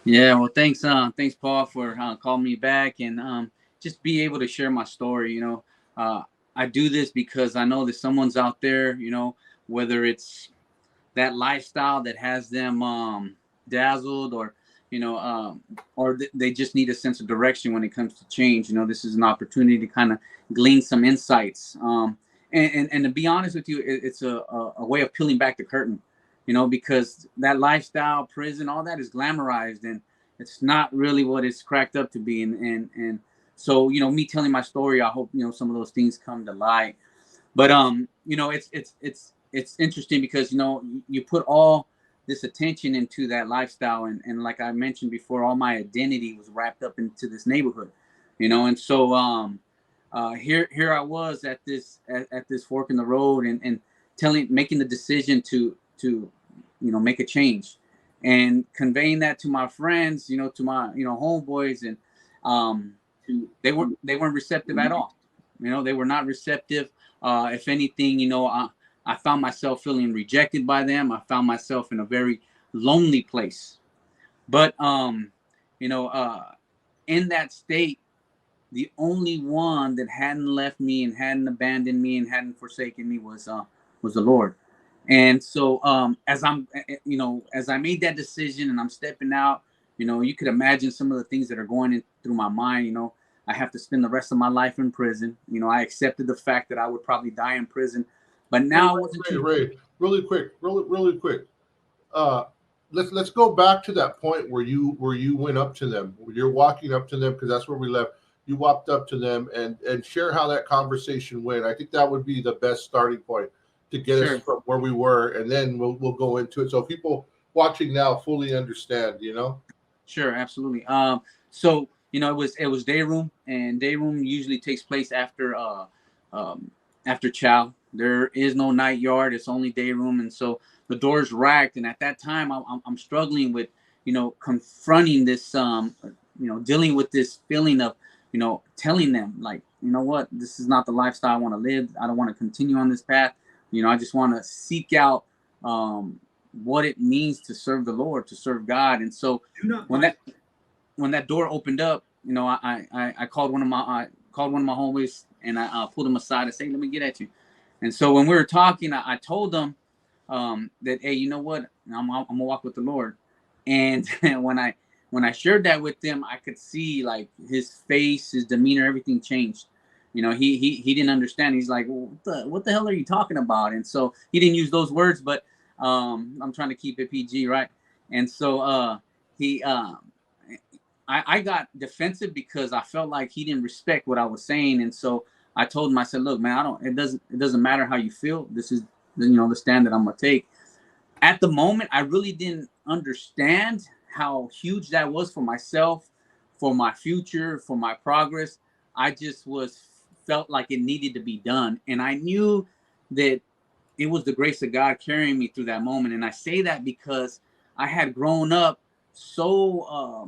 Yeah, well, thanks, Paul, for calling me back and just be able to share my story. I do this because I know that someone's out there. Whether it's that lifestyle that has them dazzled, or they just need a sense of direction when it comes to change. This is an opportunity to kind of glean some insights. And to be honest with you, it's a way of peeling back the curtain. Because that lifestyle, prison, all that is glamorized, and it's not really what it's cracked up to be. And so, me telling my story, I hope some of those things come to light. But it's interesting because you put all this attention into that lifestyle, and like I mentioned before, all my identity was wrapped up into this neighborhood. And so here I was at this fork in the road, and making the decision to make a change, and conveying that to my friends, to my homeboys, and they weren't receptive at all. They were not receptive. If anything, I found myself feeling rejected by them. I found myself in a very lonely place. But you know, in that state, the only one that hadn't left me and hadn't abandoned me and hadn't forsaken me was the Lord. And so as I made that decision and I'm stepping out, you could imagine some of the things that are going in through my mind. I have to spend the rest of my life in prison. I accepted the fact that I would probably die in prison, but Ray, now I wasn't Ray, too. Ray, Ray, really quick. Uh, let's go back to that point where you went up to them. You're walking up to them because that's where we left. You walked up to them and share how that conversation went. I think that would be the best starting point to get us Sure. from where we were, and then we'll go into it so people watching now fully understand. Sure, absolutely. So it was day room, and day room usually takes place um, after chow. There is no night yard; it's only day room, and so the door's racked. And at that time, I'm struggling with confronting this dealing with this feeling of telling them, like, what, this is not the lifestyle I want to live. I don't want to continue on this path. I just want to seek out um, what it means to serve the Lord, to serve God. And so Do not when buy. that door opened up, I called one of my homies, and I pulled him aside and said, "Hey, let me get at you." And so when we were talking, I told him that, hey, you know what, I'm gonna walk with the Lord. And when I shared that with him, I could see, like, his face, his demeanor, everything changed. He didn't understand. He's like, well, what the hell are you talking about? And so he didn't use those words, but I'm trying to keep it PG, right? And so he I got defensive because I felt like he didn't respect what I was saying. And so I told him, I said, look, man, it doesn't matter how you feel. This is the stand that I'm gonna take. At the moment, I really didn't understand how huge that was for myself, for my future, for my progress. I just was felt like it needed to be done, and I knew that it was the grace of God carrying me through that moment. And I say that because I had grown up so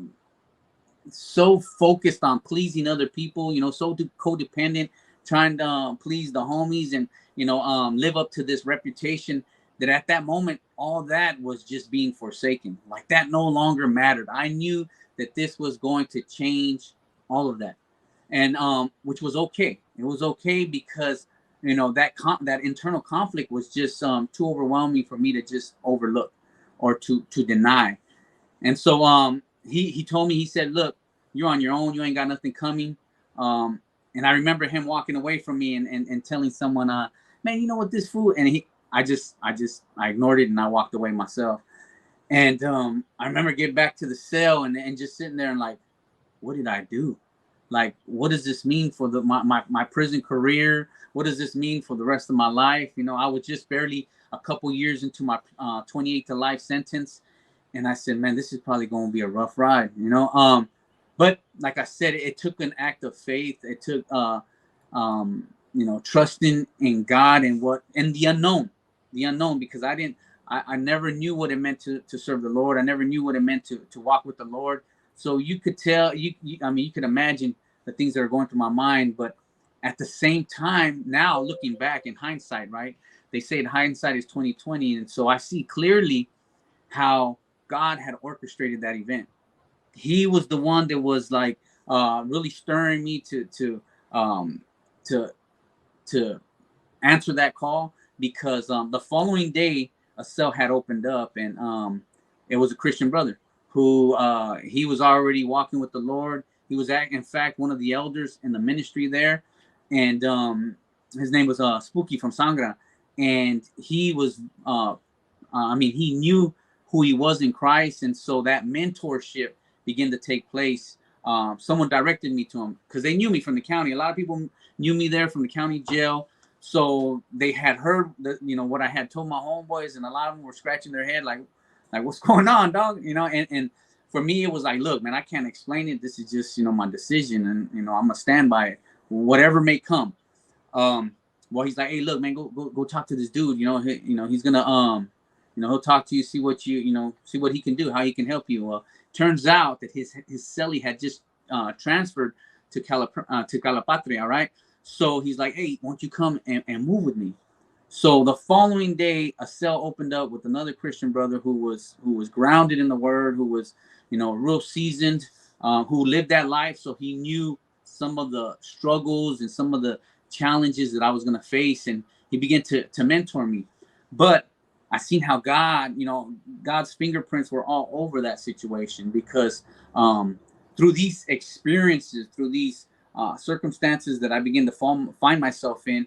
focused on pleasing other people, so codependent, trying to please the homies, and live up to this reputation, that at that moment, all that was just being forsaken. Like, that no longer mattered. I knew that this was going to change all of that, and which was okay. It was okay because that internal conflict was just too overwhelming for me to just overlook or to deny. And so he told me, he said, look, you're on your own. You ain't got nothing coming. And I remember him walking away from me, and telling someone, man, you know what, this food. And I ignored it, and I walked away myself. And I remember getting back to the cell, and just sitting there and, like, what did I do? Like, what does this mean for my prison career? What does this mean for the rest of my life? I was just barely a couple years into my 28 to life sentence. And I said, man, this is probably going to be a rough ride. But like I said, it took an act of faith. It took trusting in God, and the unknown, because I never knew what it meant to serve the Lord. I never knew what it meant to walk with the Lord. So you could tell, I mean, you could imagine the things that are going through my mind. But at the same time, now looking back in hindsight, right? They say that hindsight is 2020, and so I see clearly how God had orchestrated that event. he was the one that was like really stirring me um to to answer that call, because the following day a cell had opened up, and it was a Christian brother who he was already walking with the Lord. He was in fact one of the elders in the ministry there, and his name was Spooky from Sangra, and he was I mean, he knew who he was in Christ, and so that mentorship began to take place. Someone directed me to him because they knew me from the county. A lot of people knew me there from the county jail, so they had heard what I had told my homeboys, and a lot of them were scratching their head like what's going on, dog? And for me it was like, look, man, I can't explain it. This is just my decision, and I'm gonna stand by it, whatever may come. Well, he's like, hey, look, man, go talk to this dude. He's gonna he'll talk to you, see what see what he can do, how he can help you. Well, turns out that his celly had just transferred to Calipatria, right? So he's like, hey, won't you come and move with me? So the following day, a cell opened up with another Christian brother who was grounded in the Word, who was real seasoned, who lived that life, so he knew some of the struggles and some of the challenges that I was going to face, and he began to mentor me. But I seen how God's fingerprints were all over that situation, because through these experiences, through these circumstances that I began to find myself in,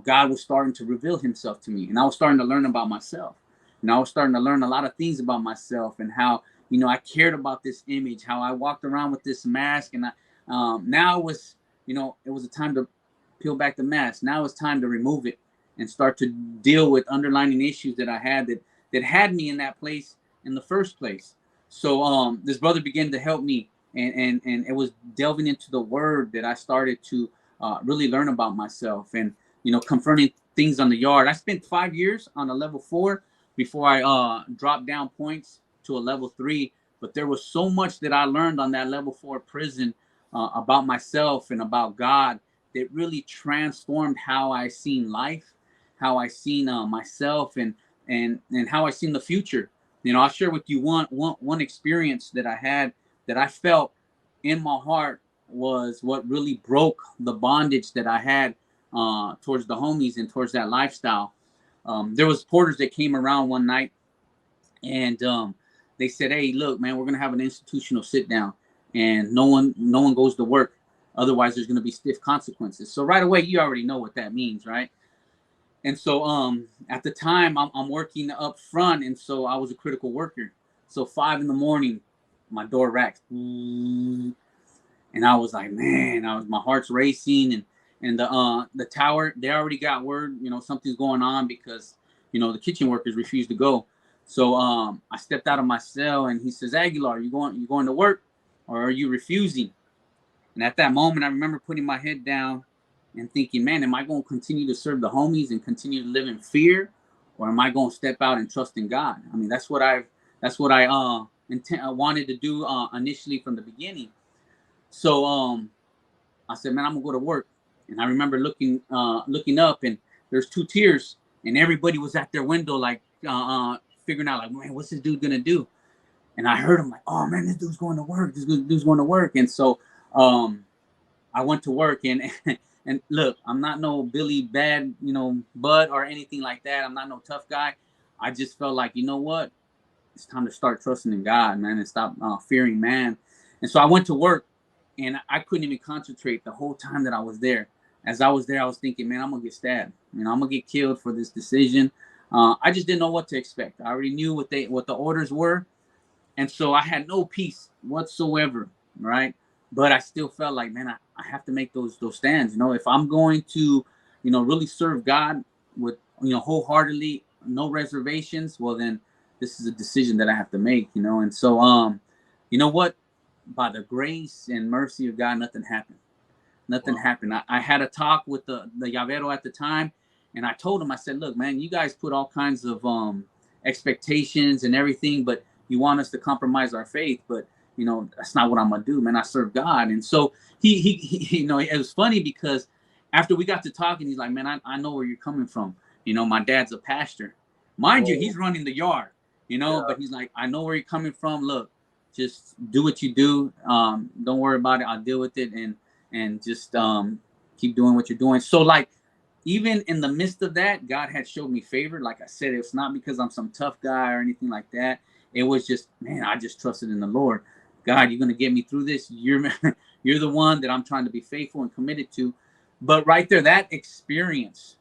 God was starting to reveal himself to me, and I was starting to learn about myself. And I was starting to learn a lot of things about myself, and how, I cared about this image, how I walked around with this mask. And now it was a time to peel back the mask. Now it's time to remove it and start to deal with underlying issues that I had that had me in that place in the first place. So this brother began to help me, and it was delving into the Word that I started to really learn about myself, and confronting things on the yard. I spent 5 years on a level 4 before I dropped down points to a level 3. But there was so much that I learned on that level 4 prison about myself and about God, that really transformed how I seen life, how I seen myself, and how I seen the future. I'll share with you one experience that I had, that I felt in my heart was what really broke the bondage that I had towards the homies and towards that lifestyle. There was porters that came around one night, and they said, hey, look, man, we're gonna have an institutional sit down, and no one goes to work, otherwise there's gonna be stiff consequences. So right away, you already know what that means, right? And so at the time, I'm working up front, and so I was a critical worker. So 5 a.m, my door racked, and I was like, man, my heart's racing, and the tower, they already got word, something's going on, because the kitchen workers refused to go. So I stepped out of my cell, and he says, Aguilar, you going to work, or are you refusing? And at that moment, I remember putting my head down and thinking, man, am I going to continue to serve the homies and continue to live in fear, or am I going to step out and trust in God? I mean, that's what I wanted to do initially from the beginning. So I said, man, I'm gonna go to work. And I remember looking up, and there's 2 tiers, and everybody was at their window, like figuring out, like, man, what's this dude gonna do? And I heard him like, oh man, this dude's going to work. This dude's going to work. And so I went to work, and and look, I'm not no Billy Bad, Bud or anything like that. I'm not no tough guy. I just felt like, what? It's time to start trusting in God, man, and stop fearing man. And so I went to work, and I couldn't even concentrate the whole time that I was there. As I was there, I was thinking, man, I'm gonna get stabbed. I'm gonna get killed for this decision. I just didn't know what to expect. I already knew what the orders were, and so I had no peace whatsoever, right? But I still felt like, man, I have to make those stands. If I'm going to, really serve God with, wholeheartedly, no reservations, well then this is a decision that I have to make, And so, you know what? By the grace and mercy of God, nothing happened. Nothing happened. I had a talk with the llavero at the time, and I told him, I said, look, man, you guys put all kinds of expectations and everything, but you want us to compromise our faith, but that's not what I'm gonna do, man. I serve God. And so he it was funny, because after we got to talking, he's like, man, I know where you're coming from. My dad's a pastor. Mind you, he's running the yard, Yeah. but he's like, I know where you're coming from. Look, just do what you do. Don't worry about it. I'll deal with it, and just keep doing what you're doing. So like, even in the midst of that, God had showed me favor. Like I said, it's not because I'm some tough guy or anything like that. It was just, man, I just trusted in the Lord. God, you're gonna get me through this. You're the one that I'm trying to be faithful and committed to. But right there, that experience,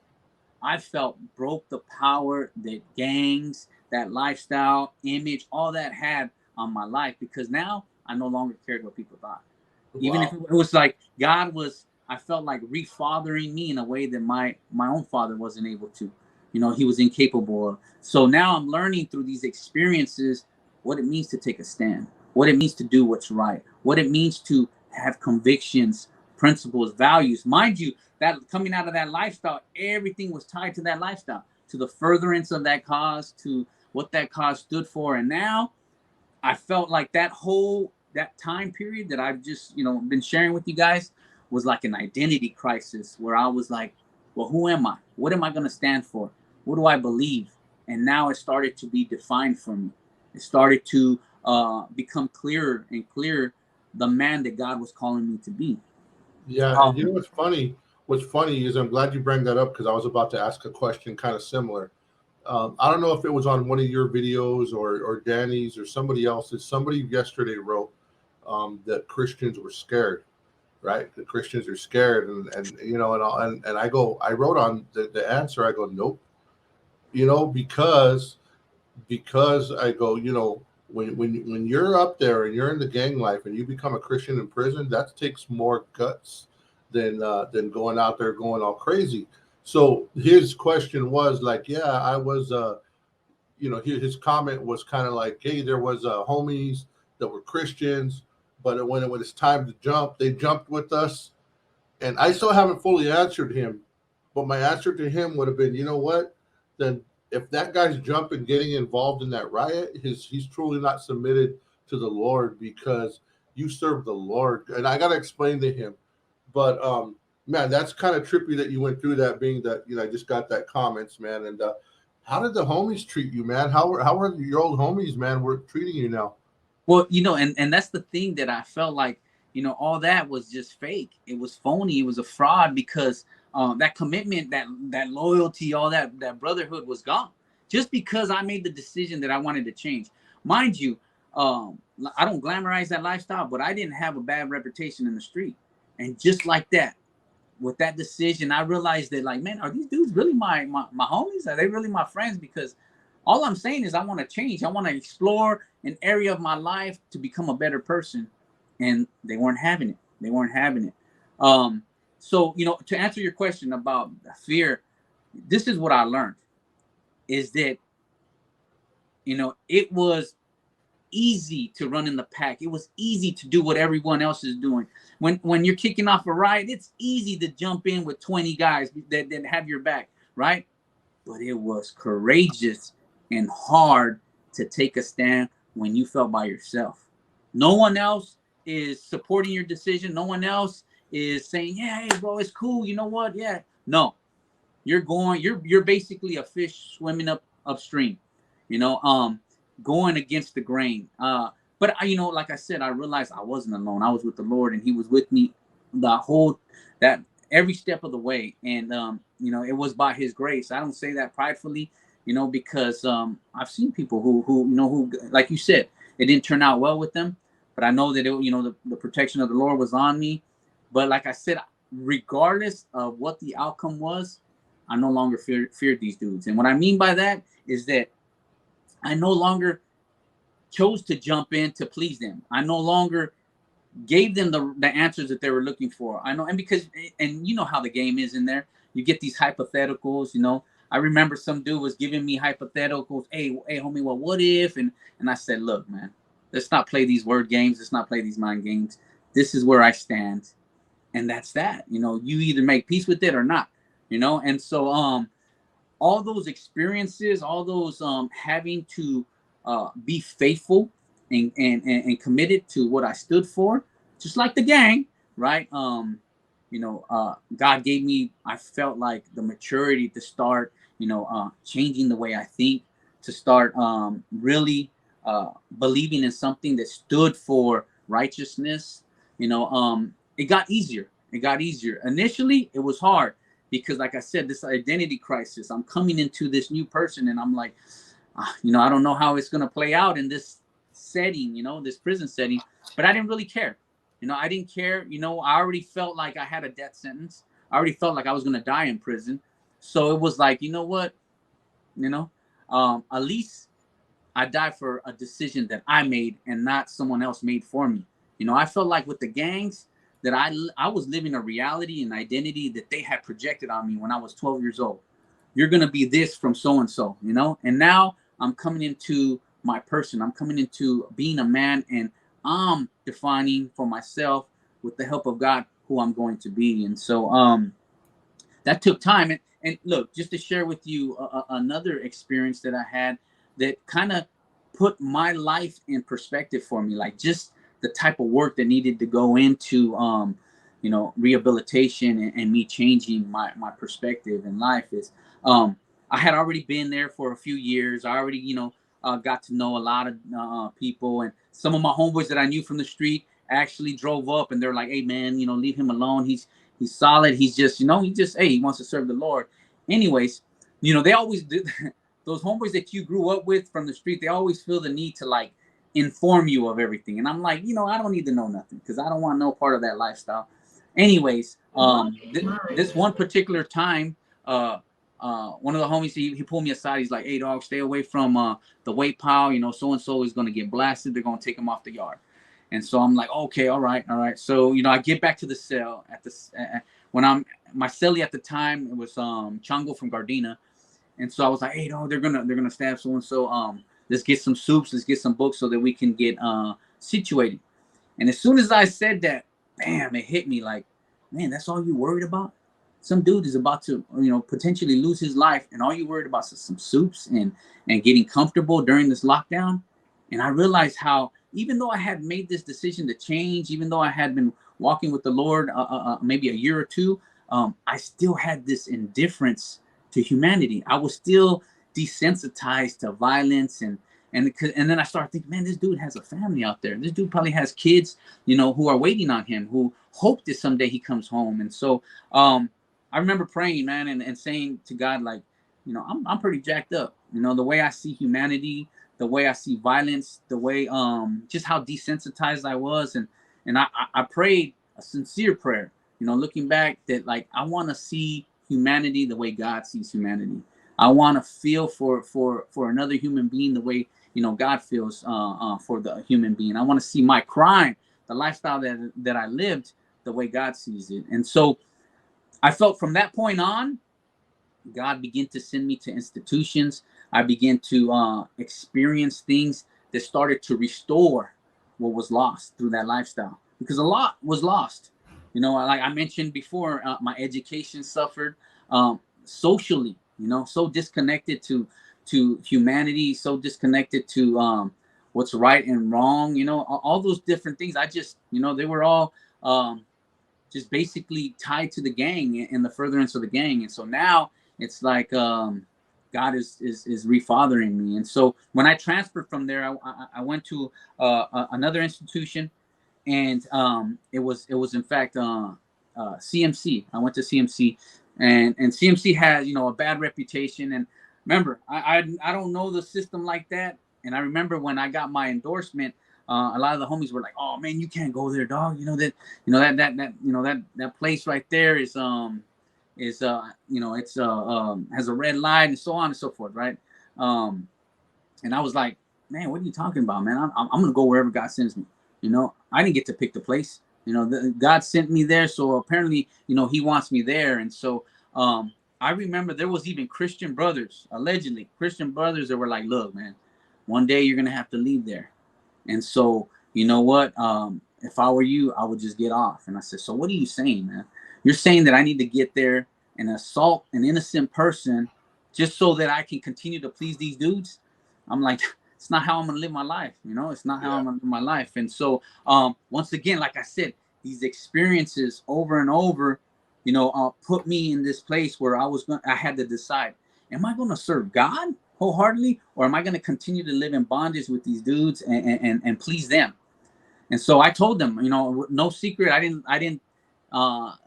I felt broke the power that gangs, that lifestyle, image, all that had on my life, because now I no longer cared what people thought. Even if it was like God was, I felt like refathering me in a way that my own father wasn't able to. You know, he was incapable of. So now I'm learning through these experiences what it means to take a stand, what it means to do what's right, what it means to have convictions, principles, values. Mind you, that coming out of that lifestyle, everything was tied to that lifestyle, to the furtherance of that cause, to what that cause stood for. And now I felt like that time period that I've just, been sharing with you guys was like an identity crisis, where I was like, well, who am I? What am I going to stand for? What do I believe? And now it started to be defined for me. It started to become clearer and clearer, the man that God was calling me to be. Yeah, and you know what's funny? What's funny is I'm glad you bring that up, because I was about to ask a question kind of similar. I don't know if it was on one of your videos or Danny's or somebody else's. Somebody yesterday wrote that Christians were scared, right? The Christians are scared, and I wrote on the answer. I go, nope, because I go, when you're up there and you're in the gang life and you become a Christian in prison, that takes more guts than going out there going all crazy. So his question was like, yeah, I was, his comment was kind of like, hey, there was homies that were Christians, but when it was time to jump, they jumped with us. And I still haven't fully answered him, but my answer to him would have been, you know what? Then if that guy's jumping, getting involved in that riot, he's truly not submitted to the Lord, because you serve the Lord. And I got to explain to him. But man, that's kind of trippy that you went through that, being that, I just got that comments, man. And how did the homies treat you, man? How are your old homies, man, were treating you now? Well, and that's the thing that I felt like, all that was just fake. It was phony. It was a fraud, because that commitment, that loyalty, all that brotherhood was gone, just because I made the decision that I wanted to change. Mind you, I don't glamorize that lifestyle, but I didn't have a bad reputation in the street. And just like that, with that decision, I realized that, like, man, are these dudes really my homies? Are they really my friends? Because all I'm saying is I want to change. I want to explore an area of my life to become a better person. And they weren't having it. They weren't having it. So, to answer your question about fear, this is what I learned, is that, it was easy to run in the pack. It was easy to do what everyone else is doing. When you're kicking off a riot, it's easy to jump in with 20 guys that have your back, right? But it was courageous and hard to take a stand when you felt by yourself. No one else is supporting your decision. No one else is saying, yeah, hey, bro, it's cool. You know what? Yeah. No, you're basically a fish swimming upstream, going against the grain. But like I said, I realized I wasn't alone. I was with the Lord, and He was with me that every step of the way. And it was by His grace. I don't say that pridefully, because I've seen people who like you said, it didn't turn out well with them. But I know that the protection of the Lord was on me. But like I said, regardless of what the outcome was, I no longer feared these dudes. And what I mean by that is that I no longer chose to jump in to please them. I no longer gave them the answers that they were looking for. I know, and you know how the game is in there. You get these hypotheticals. I remember some dude was giving me hypotheticals. Hey, homie, well, what if? And I said, look, man, let's not play these word games. Let's not play these mind games. This is where I stand. And that's that. You either make peace with it or not. And so all those experiences, all those having to be faithful and committed to what I stood for, just like the gang, right? God gave me, I felt like, the maturity to start, changing the way I think, to start really believing in something that stood for righteousness, it got easier. It got easier. Initially, it was hard because, like I said, this identity crisis. I'm coming into this new person, and I'm like, I don't know how it's gonna play out in this setting, this prison setting. But I didn't really care. I didn't care. I already felt like I had a death sentence. I already felt like I was gonna die in prison. So it was like, you know what, at least I died for a decision that I made and not someone else made for me. I felt like with the gangs that I was living a reality and identity that they had projected on me when I was 12 years old. You're going to be this from so-and-so, and now I'm coming into my person. I'm coming into being a man, and I'm defining for myself with the help of God who I'm going to be. And so that took time. And look, just to share with you another experience that I had that kind of put my life in perspective for me, like just the type of work that needed to go into, rehabilitation and me changing my perspective in life is, I had already been there for a few years. I already, got to know a lot of people, and some of my homeboys that I knew from the street actually drove up, and they're like, "Hey, man, leave him alone. He's solid. He's just, hey, he wants to serve the Lord." Anyways, they always do. Those homeboys that you grew up with from the street, they always feel the need to like inform you of everything. And I'm like, I don't need to know nothing because I don't want no part of that lifestyle. Anyways, this one particular time, one of the homies, he pulled me aside. He's like, "Hey, dog, stay away from the weight pile. So-and-so is going to get blasted. They're going to take him off the yard." And so I'm like, "Okay, all right. So, I get back to the cell when my cellie at the time, it was Chango from Gardena. And so I was like, "Hey, dog, they're gonna stab so-and-so. Let's get some soups, let's get some books so that we can get situated." And as soon as I said that, bam, it hit me like, man, that's all you worried about? Some dude is about to, potentially lose his life, and all you worried about is some soups and getting comfortable during this lockdown. And I realized how, even though I had made this decision to change, even though I had been walking with the Lord maybe a year or two, I still had this indifference to humanity. I was still desensitized to violence, and then I started thinking, man, this dude has a family out there. This dude probably has kids, who are waiting on him, who hope that someday he comes home. And so I remember praying, man, and saying to God, like, I'm pretty jacked up. The way I see humanity, the way I see violence, the way just how desensitized I was, and I prayed a sincere prayer, looking back, that like I want to see humanity the way God sees humanity. I want to feel for another human being the way God feels for the human being. I want to see my crime, the lifestyle that I lived, the way God sees it. And so I felt from that point on, God began to send me to institutions. I began to experience things that started to restore what was lost through that lifestyle, because a lot was lost. Like I mentioned before, my education suffered, socially, so disconnected to humanity, so disconnected to what's right and wrong, all those different things. I just, they were all just basically tied to the gang and the furtherance of the gang. And so now it's like God is refathering me. And so when I transferred from there, I went to another institution, and it was in fact CMC. I went to CMC, and CMC has a bad reputation. And remember, I don't know the system like that. And I remember when I got my endorsement, a lot of the homies were like, "Oh man, you can't go there, dog. That place right there is it's has a red light," and so on and so forth, right? And I was like, "Man, what are you talking about, man? I'm gonna go wherever God sends me. I didn't get to pick the place. God sent me there, so apparently, He wants me there." And so I remember there was even Christian brothers, allegedly Christian brothers, that were like, "Look, man, one day you're gonna have to leave there. And so, you know what? If I were you, I would just get off." And I said, "So what are you saying, man? You're saying that I need to get there and assault an innocent person just so that I can continue to please these dudes?" I'm like, it's not how I'm gonna live my life. It's not how I'm gonna live my life. And so, once again, like I said, these experiences over and over, put me in this place where I had to decide: am I gonna serve God, wholeheartedly, or am I going to continue to live in bondage with these dudes and please them? And so I told them, no secret. I didn't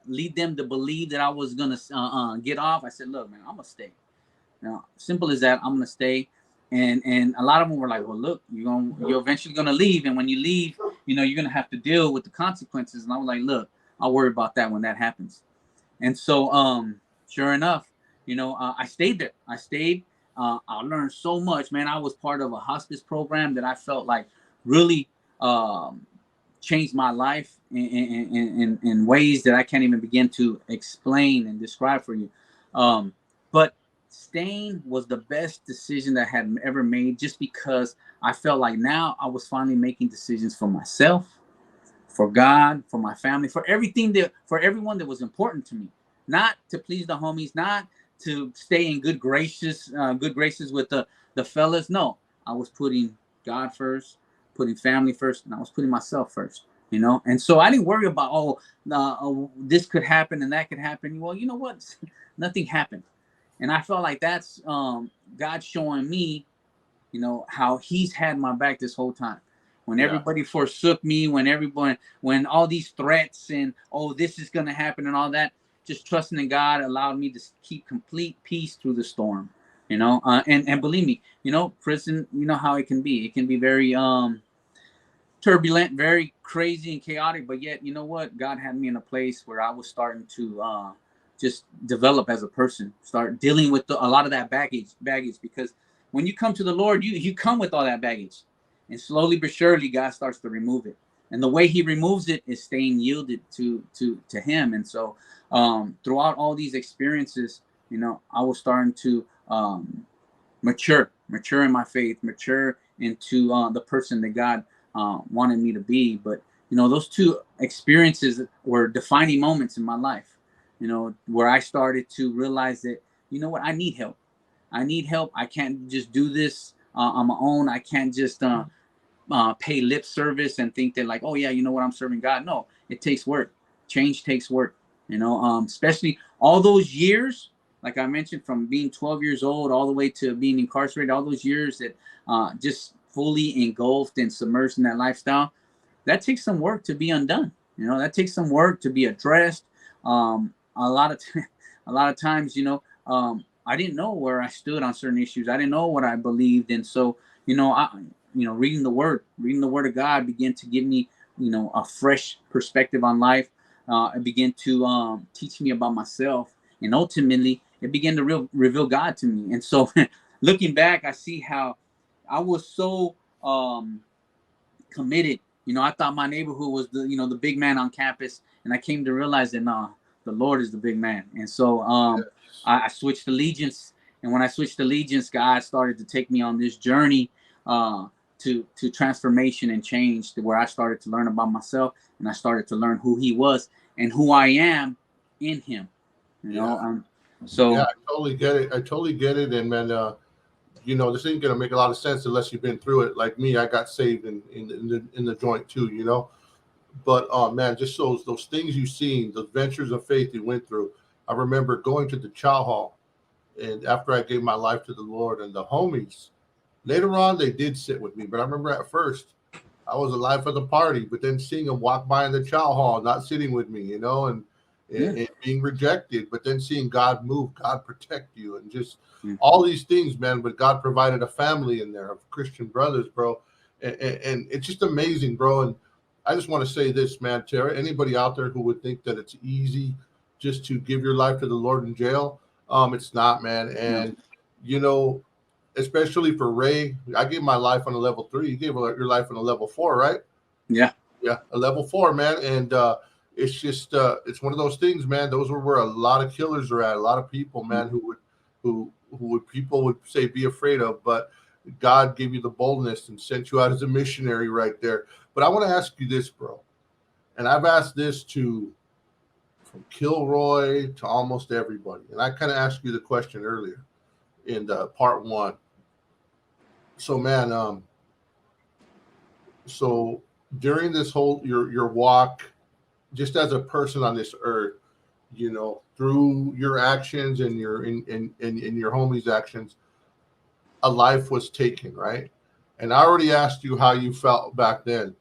lead them to believe that I was going to get off. I said, look, man, I'm going to stay. Simple as that. I'm going to stay. And a lot of them were like, well, look, you're eventually going to leave. And when you leave, you're going to have to deal with the consequences. And I was like, look, I'll worry about that when that happens. And so, sure enough, I stayed there. I stayed. I learned so much, man. I was part of a hospice program that I felt like really changed my life in ways that I can't even begin to explain and describe for you. But staying was the best decision that I had ever made, just because I felt like now I was finally making decisions for myself, for God, for my family, for everyone that was important to me. Not to please the homies, not to stay in good graces with the fellas. No, I was putting God first, putting family first, and I was putting myself first. And so I didn't worry about this could happen and that could happen. Well, you know what? Nothing happened, and I felt like that's God showing me, how He's had my back this whole time. When everybody forsook me, when all these threats and this is gonna happen and all that, just trusting in God allowed me to keep complete peace through the storm. And believe me, prison, how it can be. It can be very turbulent, very crazy and chaotic, but yet, you know what? God had me in a place where I was starting to just develop as a person, start dealing with a lot of that baggage, because when you come to the Lord, you come with all that baggage, and slowly but surely, God starts to remove it. And the way He removes it is staying yielded to Him. And so, throughout all these experiences, I was starting to mature in my faith, mature into the person that God wanted me to be. But those two experiences were defining moments in my life. Where I started to realize that what, I need help. I can't just do this on my own. I can't just pay lip service and think that, like, oh yeah, what, I'm serving God. No, it takes work. Change takes work. Especially all those years, like I mentioned, from being 12 years old all the way to being incarcerated, all those years that just fully engulfed and submerged in that lifestyle. That takes some work to be undone. That takes some work to be addressed. A lot of times, I didn't know where I stood on certain issues. I didn't know what I believed, and so reading the word of God began to give me a fresh perspective on life. It began to teach me about myself, and ultimately it began to reveal God to me. And so, looking back, I see how I was so committed. I thought my neighborhood was the big man on campus, and I came to realize that the Lord is the big man. And so I switched allegiance, and when I switched allegiance, God started to take me on this journey to transformation and change, to where I started to learn about myself, and I started to learn who He was and who I am in Him. So I totally get it. And man, this ain't gonna make a lot of sense unless you've been through it. Like me, I got saved in the joint too. But man, just those things you've seen, those ventures of faith you went through. I remember going to the chow hall, and after I gave my life to the Lord, and the homies, later on they did sit with me. But I remember at first I was alive for the party, but then seeing them walk by in the chow hall, not sitting with me, and being rejected, but then seeing God move, God protect you, and just all these things, man. But God provided a family in there of Christian brothers, bro, and it's just amazing, bro. And I just want to say this, man, to anybody out there who would think that it's easy just to give your life to the Lord in jail, it's not, man. And especially for Ray, I gave my life on a level 3. You gave your life on a level 4, right? Yeah, a level 4, man. And it's just it's one of those things, man. Those are where a lot of killers are at. A lot of people, man, who people would say be afraid of, but God gave you the boldness and sent you out as a missionary right there. But I want to ask you this, bro, and I've asked this from Kilroy to almost everybody, and I kind of asked you the question earlier in part 1. So, man, so during this whole your walk, just as a person on this earth, through your actions and your in your homies' actions, a life was taken, right? And I already asked you how you felt back then.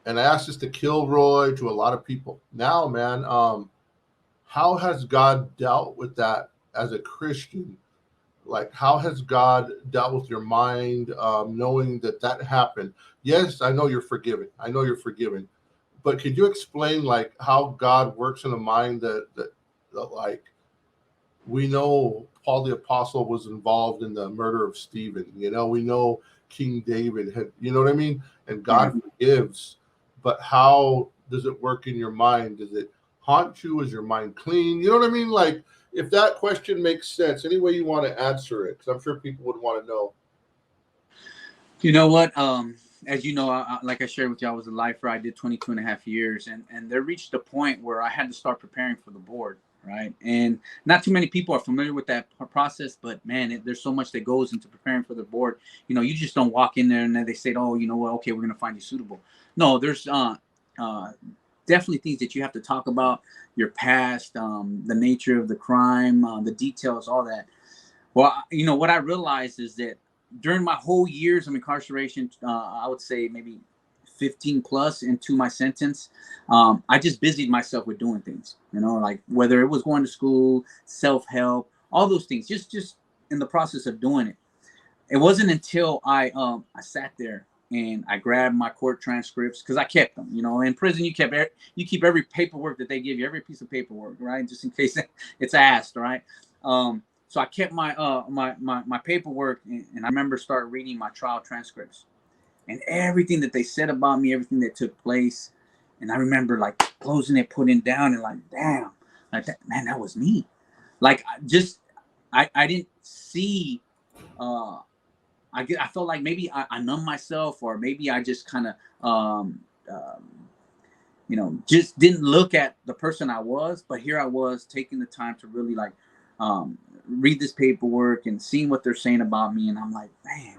And I asked this to Kilroy, to a lot of people. Now, man, how has God dealt with that as a Christian? Like, how has God dealt with your mind, knowing that that happened? Yes, I know you're forgiven. I know you're forgiven. But could you explain, like, how God works in a mind that like, we know Paul the Apostle was involved in the murder of Stephen. You know, we know King David had, you know what I mean? And Yeah. God forgives. But how does it work in your mind? Does it haunt you? Is your mind clean? You know what I mean? Like, if that question makes sense, any way you want to answer it, because I'm sure people would want to know. You know what? As you know, like I shared with you, I was a lifer. I did 22 and a half years, and there reached a point where I had to start preparing for the board, right? And not too many people are familiar with that process, but man, there's so much that goes into preparing for the board. You know, you just don't walk in there and then they say, oh, you know what? Okay, we're going to find you suitable. No, there's uh, definitely things that you have to talk about, your past, the nature of the crime, the details, all that. Well, you know, what I realized is that during my whole years of incarceration, I would say maybe 15 plus into my sentence, I just busied myself with doing things, you know, like whether it was going to school, self-help, all those things, just in the process of doing it. It wasn't until I sat there and I grabbed my court transcripts, because I kept them. You know, in prison you keep every paperwork that they give you, every piece of paperwork, right, just in case it's asked, right? So I kept my paperwork, and I remember started reading my trial transcripts and everything that they said about me, everything that took place, and I remember like closing it, putting it down, and like, damn, like that, man, that was me. Like, I didn't see. Uh, I felt like maybe I numbed myself, or maybe I just kind of um, you know, just didn't look at the person I was. But here I was taking the time to really like read this paperwork and seeing what they're saying about me, and I'm like, man,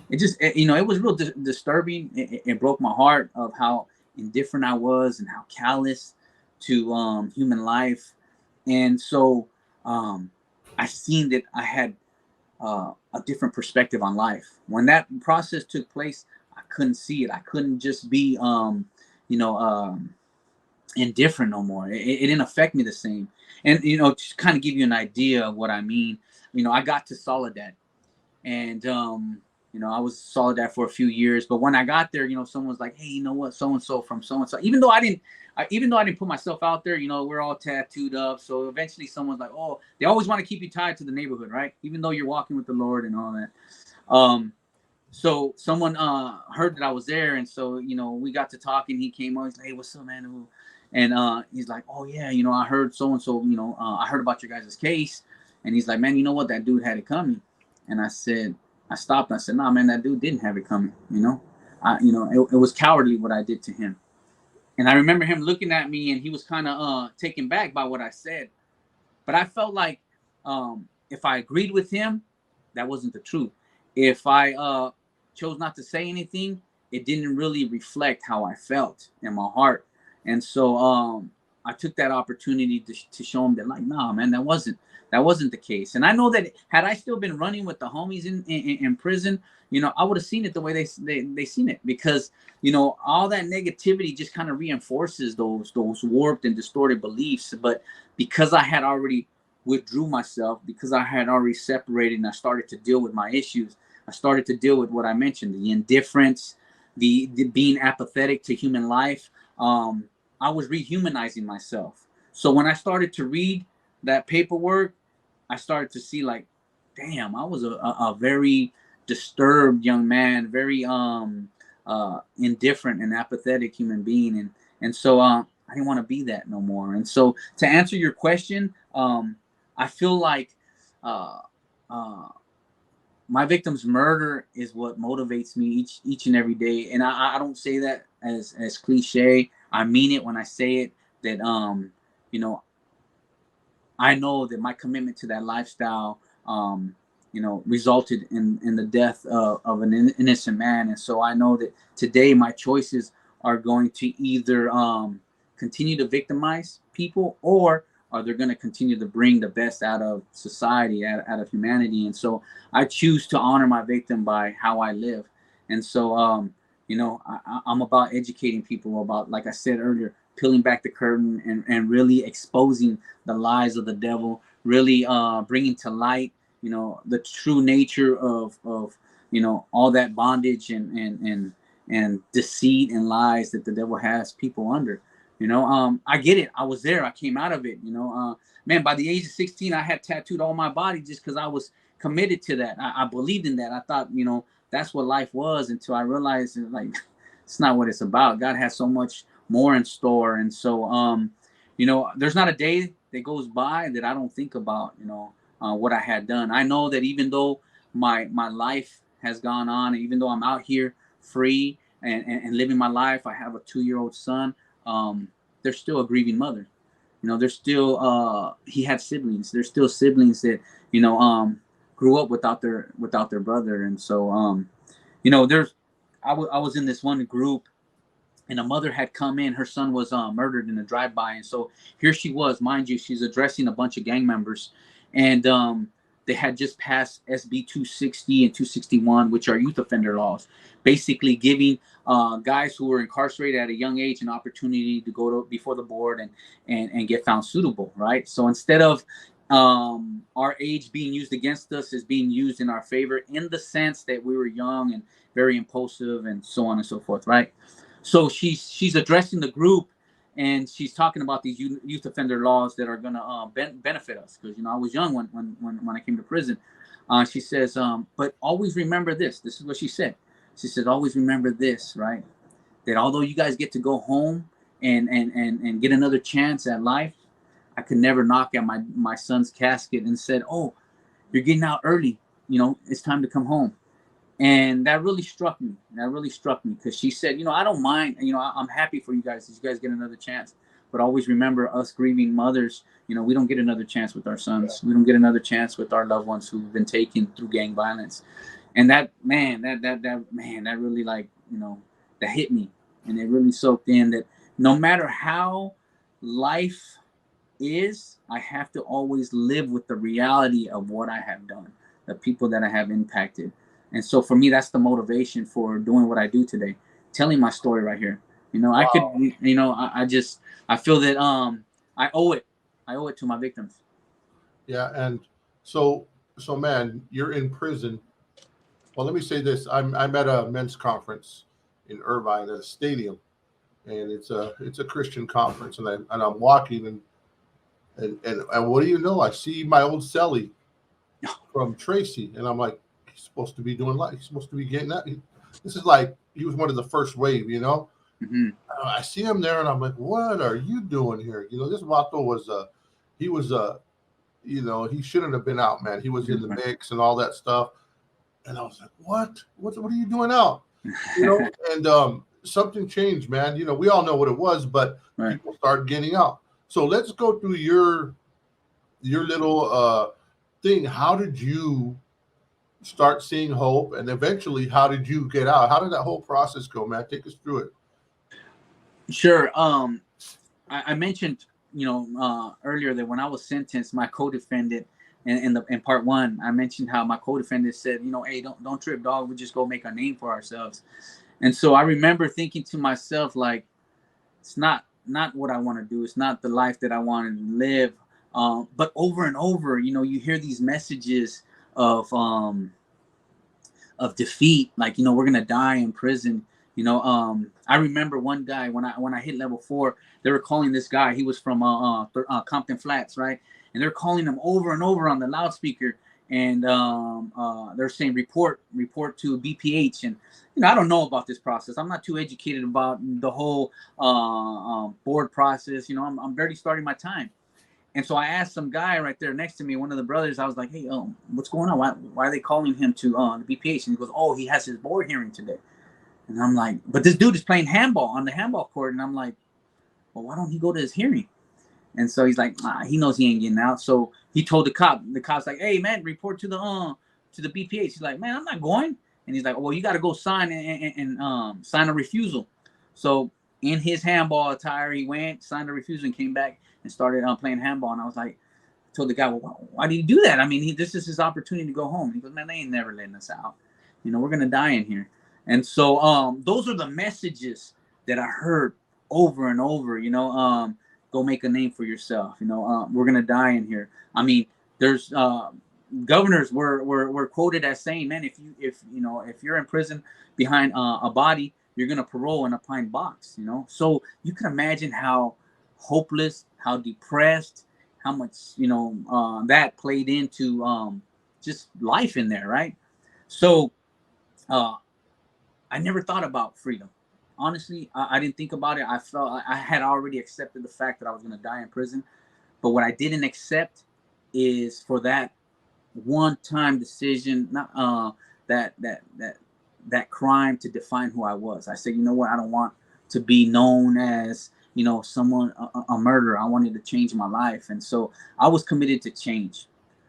you know, it was real disturbing. It broke my heart of how indifferent I was and how callous to human life. And so I seen that I had a different perspective on life. When that process took place, I couldn't see it. I couldn't just be, you know, indifferent no more. It didn't affect me the same. And, you know, to kind of give you an idea of what I mean, you know, I got to Soledad, and you know, I was Soledad for a few years. But when I got there, you know, someone was like, hey, you know what, so and so from so and so. Even though I didn't put myself out there, you know, we're all tattooed up. So eventually someone's like, oh, they always want to keep you tied to the neighborhood, right? Even though you're walking with the Lord and all that. So someone heard that I was there, and so, you know, we got to talking. He came on, he's like, hey, what's up, man? And he's like, oh yeah, you know, I heard so and so, you know, I heard about your guys' case. And he's like, man, you know what, that dude had it coming. And I stopped and I said, nah, man, that dude didn't have it coming, you know. You know, it was cowardly what I did to him. And I remember him looking at me, and he was kind of taken back by what I said. But I felt like if I agreed with him, that wasn't the truth. If I chose not to say anything, it didn't really reflect how I felt in my heart. And so I took that opportunity to show him that, like, nah, man, that wasn't the case. And I know that had I still been running with the homies in prison, you know, I would have seen it the way they seen it, because, you know, all that negativity just kind of reinforces those warped and distorted beliefs. But because I had already withdrew myself, because I had already separated, and I started to deal with my issues, I started to deal with what I mentioned, the indifference, the being apathetic to human life. I was rehumanizing myself. So when I started to read that paperwork, I started to see, like, damn, I was a very disturbed young man, very indifferent and apathetic human being. And so I didn't want to be that no more. And so, to answer your question, I feel like uh, uh, my victim's murder is what motivates me each and every day. And I don't say that as cliche. I mean it when I say it, that you know, I know that my commitment to that lifestyle, you know, resulted in the death of an innocent man. And so I know that today my choices are going to either continue to victimize people, or or they're going to continue to bring the best out of society, out of humanity. And so I choose to honor my victim by how I live. And so, I'm about educating people about, like I said earlier, peeling back the curtain and really exposing the lies of the devil, really bringing to light, the true nature of all that bondage and deceit and lies that the devil has people under. I get it. I was there. I came out of it. Man, by the age of 16, I had tattooed all my body just because I was committed to that. I believed in that. I thought, that's what life was, until I realized like it's not what it's about. God has so much more in store. And so, there's not a day that goes by that I don't think about, what I had done. I know that even though my life has gone on, and even though I'm out here free and living my life, I have a 2-year-old son. There's still a grieving mother. There's still he had siblings. There's still siblings that grew up without their brother. And so I was in this one group, and a mother had come in. Her son was murdered in a drive-by, and so here she was, mind you, she's addressing a bunch of gang members, and they had just passed SB 260 and 261, which are youth offender laws, basically giving guys who were incarcerated at a young age an opportunity to go before the board and get found suitable, right? So instead of our age being used against us, is being used in our favor, in the sense that we were young and very impulsive and so on and so forth, right? So she's addressing the group, and she's talking about these youth offender laws that are going to benefit us, because I was young when I came to prison. She says, but always remember this. This is what she said. She said, always remember this, right? That although you guys get to go home and get another chance at life, I could never knock at my son's casket and said, oh, you're getting out early. It's time to come home. And that really struck me. Because she said, I don't mind. I'm happy for you guys. You guys get another chance. But always remember, us grieving mothers, we don't get another chance with our sons. We don't get another chance with our loved ones who've been taken through gang violence. And that really, like, that hit me. And it really soaked in that no matter how life is, I have to always live with the reality of what I have done, the people that I have impacted. And so for me, that's the motivation for doing what I do today, telling my story right here. Wow. I could, I feel that I owe it to my victims. Yeah. And so man, you're in prison. Well, let me say this. I'm at a men's conference in Irvine at a stadium, and it's a Christian conference, and I'm walking and what do you know? I see my old cellie from Tracy, and I'm like, he's supposed to be doing life. He's supposed to be getting that. This is like, he was one of the first wave, Mm-hmm. I see him there, and I'm like, what are you doing here? This Vato was he shouldn't have been out, man. He was in the mix and all that stuff. And I was like, what are you doing out? And something changed, man. We all know what it was, but people started getting out. So let's go through your little thing. How did you start seeing hope, and eventually how did you get out? How did that whole process go, man? Take us through it. Sure. I mentioned earlier that when I was sentenced, my co-defendant in part one, I mentioned how my co-defendant said, hey, don't trip, dog, we just go make a name for ourselves. And so I remember thinking to myself, like, it's not what I want to do. It's not the life that I want to live. But over and over, you hear these messages of defeat, like, we're gonna die in prison. I remember one guy when I hit level 4, they were calling this guy. He was from Compton Flats, right? And they're calling him over and over on the loudspeaker, and they're saying report to BPH. And I don't know about this process. I'm not too educated about the whole board process. I'm barely starting my time. And so I asked some guy right there next to me, one of the brothers. I was like, hey, what's going on? Why are they calling him to the BPH? And he goes, oh, he has his board hearing today. And I'm like, but this dude is playing handball on the handball court. And I'm like, well, why don't he go to his hearing? And so he's like, he knows he ain't getting out. So he told the cop. The cop's like, hey, man, report to the BPH. He's like, man, I'm not going. And he's like, well, you got to go sign and sign a refusal. So in his handball attire. He went, signed a refusal, and came back and started playing handball. And I was like, told the guy, well, why did he do that? I mean, this is his opportunity to go home. He goes, man, they ain't never letting us out. You know, we're gonna die in here. And so those are the messages that I heard over and over. You know, go make a name for yourself. You know, we're gonna die in here. I mean, there's governors were quoted as saying, man, if you're in prison behind a body, you're gonna parole in a pine box. You know, so you can imagine how hopeless, how depressed, how much that played into just life in there, right? So I never thought about freedom. Honestly, I didn't think about it. I felt I had already accepted the fact that I was going to die in prison. But what I didn't accept is for that one-time decision, not that crime to define who I was. I said, you know what? I don't want to be known as someone a murderer. I wanted to change my life, and so I was committed to change.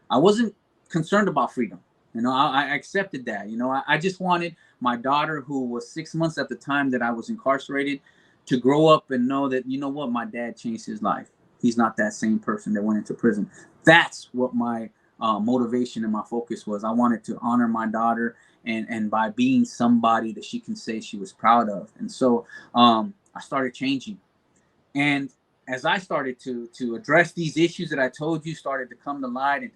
I wasn't concerned about freedom. I accepted that. I just wanted my daughter, who was 6 months at the time that I was incarcerated, to grow up and know that, you know what, my dad changed his life. He's not that same person that went into prison. That's what my motivation and my focus was. I wanted to honor my daughter, and by being somebody that she can say she was proud of. And so I started changing. And as I started to address these issues that I told you started to come to light, and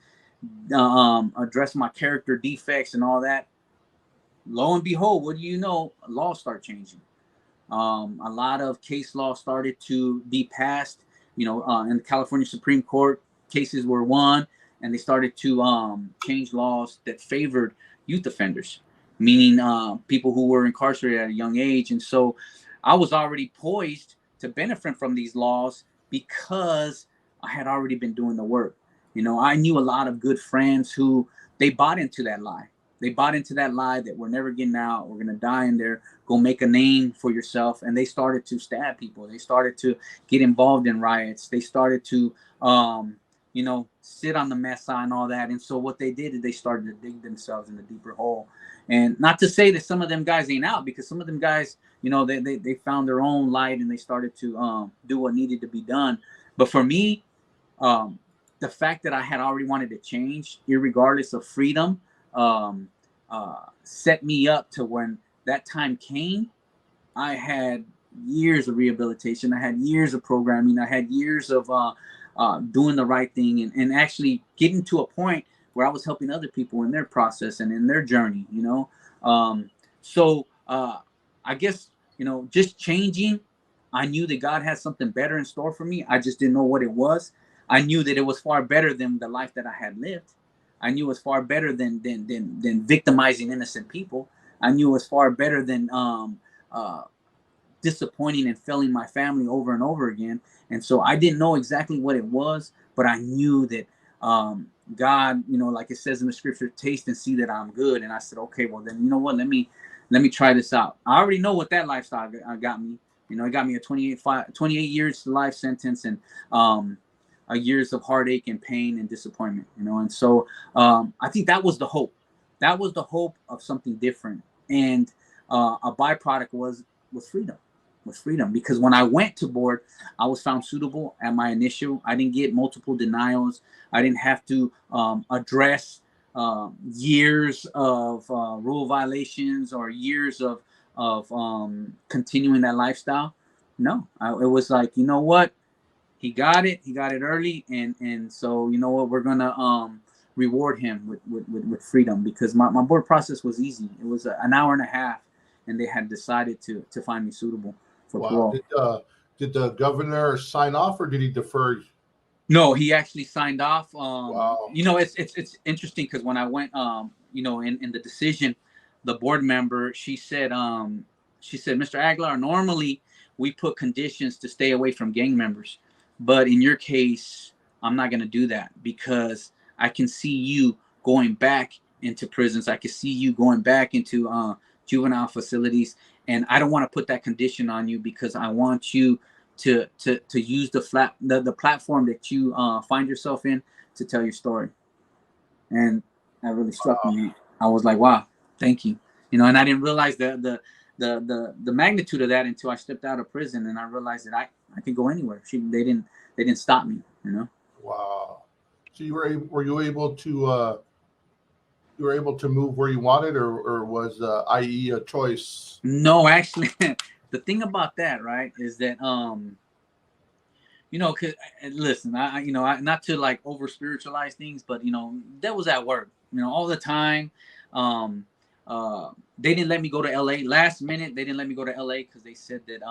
address my character defects and all that, lo and behold, what do you know? Laws start changing. A lot of case law started to be passed. In the California Supreme Court, cases were won, and they started to change laws that favored youth offenders, meaning people who were incarcerated at a young age. And so I was already poised to benefit from these laws because I had already been doing the work. I knew a lot of good friends who they bought into that lie. They bought into that lie that we're never getting out. We're going to die in there. Go make a name for yourself. And they started to stab people. They started to get involved in riots. They started to, sit on the mess side and all that. And so what they did is they started to dig themselves in a deeper hole. And not to say that some of them guys ain't out, because some of them guys, they found their own light and they started to do what needed to be done. But for me, the fact that I had already wanted to change, irregardless of freedom, set me up to when that time came. I had years of rehabilitation. I had years of programming. I had years of doing the right thing, and actually getting to a point where I was helping other people in their process and in their journey. So I guess just changing. I knew that God had something better in store for me. I just didn't know what it was. I knew that it was far better than the life that I had lived. I knew it was far better than victimizing innocent people. I knew it was far better than disappointing and failing my family over and over again. And so I didn't know exactly what it was, but I knew that God, like it says in the scripture, taste and see that I'm good. And I said, okay, well then, you know what? Let me try this out. I already know what that lifestyle got me. It got me a 28 years life sentence, and years of heartache and pain and disappointment, and so I think that was the hope. That was the hope of something different, and a byproduct was freedom. Because when I went to board, I was found suitable at my initial. I didn't get multiple denials. I didn't have to address years of rule violations or years of continuing that lifestyle. No, it was like, you know what? He got it early, and so you know what, we're gonna reward him with freedom, because my board process was easy. It was an hour and a half, and they had decided to find me suitable for parole. Did the governor sign off, or did he defer? No, he actually signed off. Wow. It's interesting, because when I went in the decision, the board member, she said, Mr. Aguilar, normally we put conditions to stay away from gang members. But in your case, I'm not going to do that, because I can see you going back into prisons. I can see you going back into juvenile facilities. And I don't want to put that condition on you, because I want you to use the platform that you find yourself in to tell your story. And that really struck me. I was like, wow, thank you. And I didn't realize the the magnitude of that until I stepped out of prison and I realized that I could go anywhere. They didn't stop me, you know. Wow. So were you able to move where you wanted, or was IE a choice? No, actually, the thing about that, right, is that you know, cause listen, not to like over spiritualize things, but you know, that was at work, you know, all the time. Um, they didn't let me go to LA last minute. They didn't let me go to LA because they said that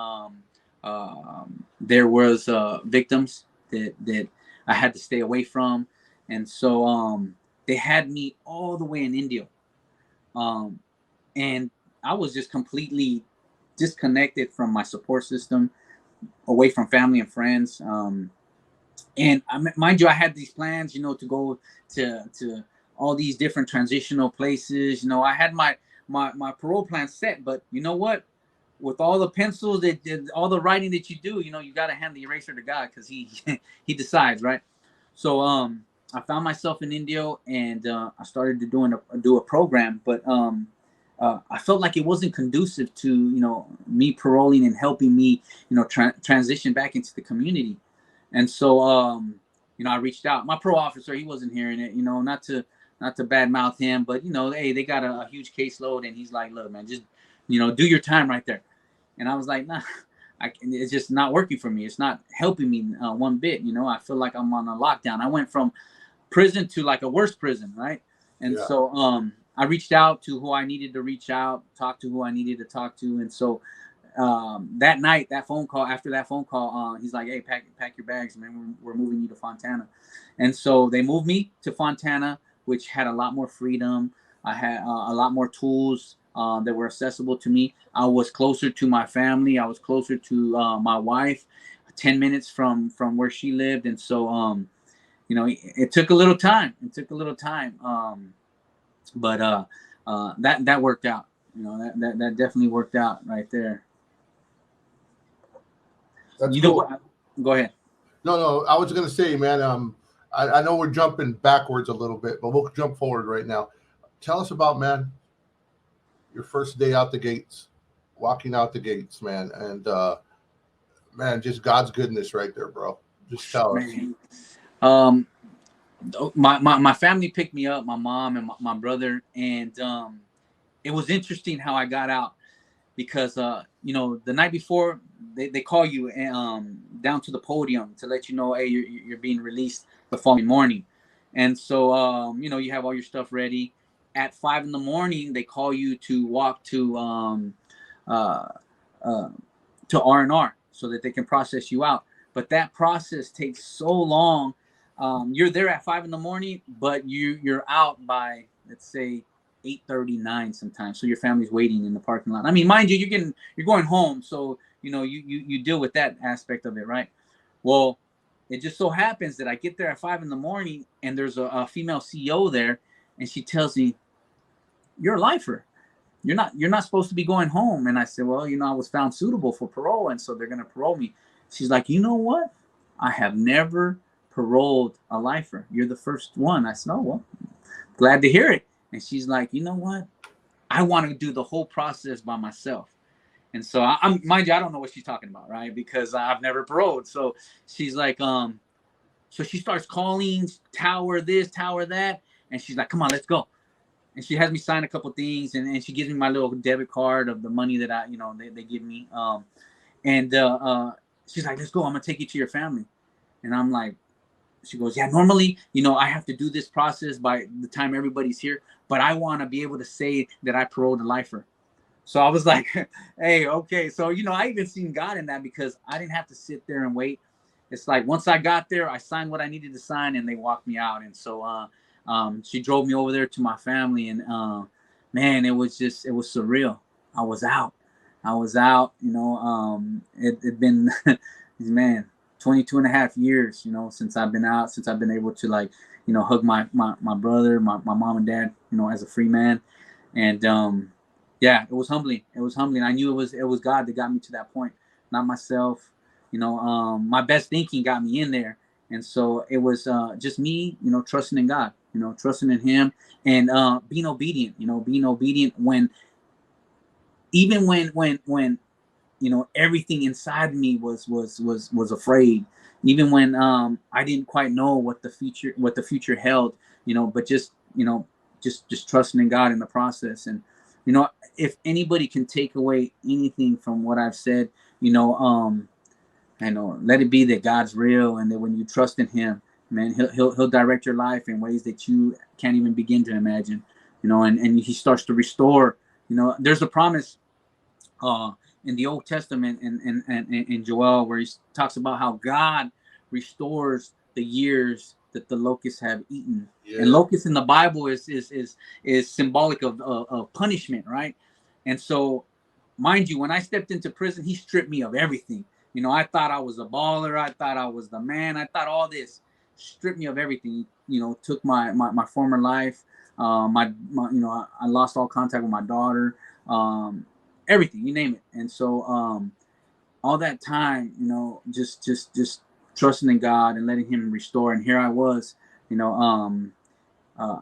there was victims that I had to stay away from, and so they had me all the way in India, um, and I was just completely disconnected from my support system, away from family and friends. And mind you, I had these plans, you know, to go to all these different transitional places. You know, I had my parole plan set, but you know what? With all the pencils all the writing that you do, you know, you got to hand the eraser to God because he he decides, right? So I found myself in India, and I started to do a program, but I felt like it wasn't conducive to, you know, me paroling and helping me, you know, transition back into the community. And so you know, I reached out. My parole officer, he wasn't hearing it, you know, not to badmouth him, but you know, hey, they got a huge caseload, and he's like, look, man, just, you know, do your time right there. And I was like, nah, it's just not working for me. It's not helping me one bit. You know, I feel like I'm on a lockdown. I went from prison to like a worse prison, right? And Yeah. so I reached out to who I needed to reach out, talk to who I needed to talk to. And so that night, after that phone call, he's like, hey, pack your bags, man. We're moving you to Fontana. And so they moved me to Fontana, which had a lot more freedom. I had a lot more tools that were accessible to me. I was closer to my family. I was closer to my wife, 10 minutes from where she lived. And so, you know, it took a little time. But that worked out. You know, that definitely worked out right there. That's You know cool. what? Go ahead. No, I was gonna say, man. I know we're jumping backwards a little bit, but we'll jump forward right now. Tell us about, man, your first day out the gates, walking out the gates, man, and man, just God's goodness right there, bro. Just tell us. Man. Um, my family picked me up, my mom and my brother, and it was interesting how I got out because you know, the night before they call you down to the podium to let you know, hey, you're being released the following morning. And so you know, you have all your stuff ready. At 5 in the morning, they call you to walk uh, uh, to R&R so that they can process you out. But that process takes so long. You're there at 5 in the morning, but you're out by, let's say, 8:39 sometimes. So your family's waiting in the parking lot. I mean, mind you, you're going home, so you know you deal with that aspect of it, right? Well, it just so happens that I get there at 5 in the morning, and there's a female CEO there, and she tells me, "You're a lifer. You're not supposed to be going home." And I said, well, you know, I was found suitable for parole, and so they're going to parole me. She's like, you know what? I have never paroled a lifer. You're the first one. I said, oh, well, glad to hear it. And she's like, you know what? I want to do the whole process by myself. And so I'm, mind you, I don't know what she's talking about, right? Because I've never paroled. So she's like, so she starts calling tower this, tower that. And she's like, come on, let's go. And she has me sign a couple things, and she gives me my little debit card of the money that I, you know, they give me. And she's like, let's go. I'm going to take you to your family. And I'm like, she goes, yeah, normally, you know, I have to do this process by the time everybody's here, but I want to be able to say that I paroled a lifer. So I was like, hey, okay. So, you know, I even seen God in that because I didn't have to sit there and wait. It's like once I got there, I signed what I needed to sign, and they walked me out. And so she drove me over there to my family, and man, it was surreal. I was out. You know, it'd been, man, 22 and a half years, you know, since I've been out, since I've been able to, like, you know, hug my brother, my mom and dad, you know, as a free man. And yeah, it was humbling. I knew it was God that got me to that point, not myself. You know, my best thinking got me in there. And so it was just me, you know, trusting in God, you know, trusting in him, and being obedient, you know, being obedient when even when you know, everything inside me was afraid, even when I didn't quite know what the future held, you know, but just, you know, just trusting in God in the process. And you know, if anybody can take away anything from what I've said, you know, I know, let it be that God's real, and that when you trust in Him, man, he'll direct your life in ways that you can't even begin to imagine, you know. And He starts to restore. You know, there's a promise uh, in the Old Testament, in Joel, where He talks about how God restores the years that the locusts have eaten. And Yeah. locust in the Bible is symbolic of punishment, right? And so, mind you, when I stepped into prison, He stripped me of everything. You know, I thought I was a baller. I thought I was the man. I thought all this. Stripped me of everything. You know, took my former life. You know, I lost all contact with my daughter. Um, Everything, you name it. And so, all that time, you know, just trusting in God and letting Him restore. And here I was, you know, uh,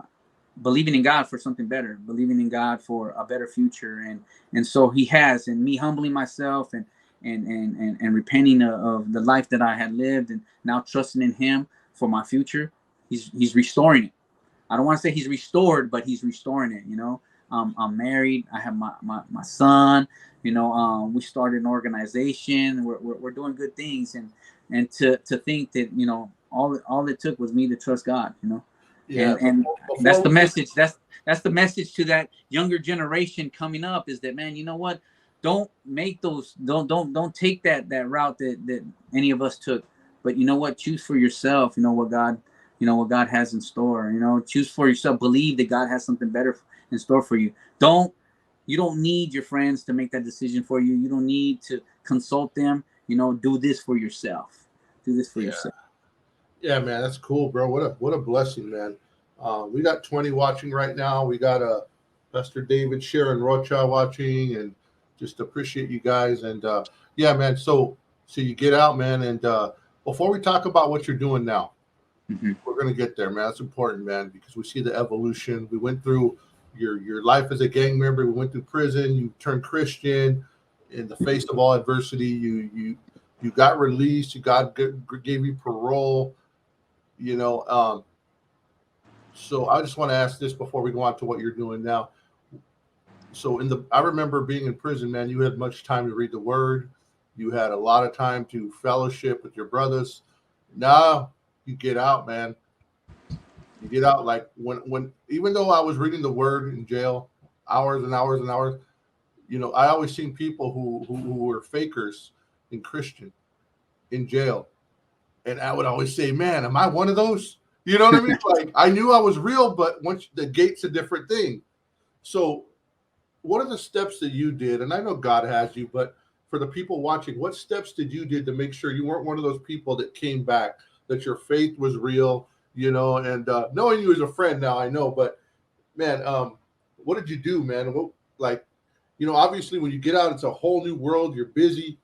believing in God for something better, believing in God for a better future. And so He has, and me humbling myself and repenting of the life that I had lived, and now trusting in Him for my future. He's restoring it. I don't want to say He's restored, but He's restoring it. You know, I'm married. I have my son. You know, we started an organization. We're doing good things, and to think that, you know, all it took was me to trust God. You know, Yeah. and that's Before the we get, message. That's the message to that younger generation coming up, is that, man, you know what? Don't make those. Don't take that route that any of us took. But you know what? Choose for yourself. You know what God has in store. You know, choose for yourself. Believe that God has something better in store for you. You don't need your friends to make that decision for you. You don't need to consult them. You know, do this for yourself. Do this for yeah. yourself. Yeah, man, that's cool, bro. What a blessing, man. We got 20 watching right now. We got Pastor David, Sharon Rocha watching, and just appreciate you guys. And yeah, man. So you get out, man. And before we talk about what you're doing now, Mm-hmm. we're gonna get there, man. That's important, man, because we see the evolution. We went through your life as a gang member. We went through prison. You turned Christian in the face of all adversity. You got released. God gave you parole. You know, so I just want to ask this before we go on to what you're doing now. So I remember being in prison, man. You had much time to read the Word. You had a lot of time to fellowship with your brothers. Now you get out, man. You get out like when even though I was reading the Word in jail, hours and hours and hours. You know, I always seen people who were fakers in Christian in jail, and I would always say, "Man, am I one of those?" You know what I mean? Like I knew I was real, but once the gate's a different thing. So, what are the steps that you did? And I know God has you, but for the people watching, what steps did you did to make sure you weren't one of those people that came back, that your faith was real, you know? And knowing you as a friend now, I know, but man, what did you do, man? What, like, you know, obviously when you get out, it's a whole new world. You're busy.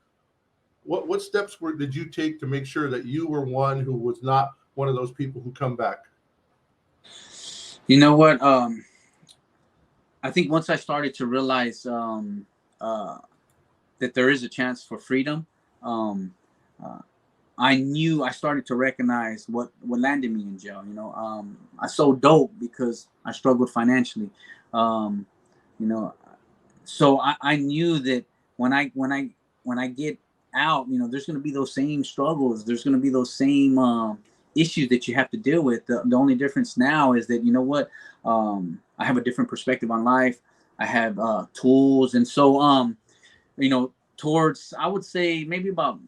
What steps did you take to make sure that you were one who was not one of those people who come back? You know what? I think once I started to realize that there is a chance for freedom, um, uh, I started to recognize what landed me in jail. You know, I sold dope because I struggled financially. Um, you know, so I knew that when I get out, you know, there's going to be those same struggles. There's going to be those same issues that you have to deal with. The only difference now is that, you know what, I have a different perspective on life. I have tools, and so you know, towards, I would say maybe about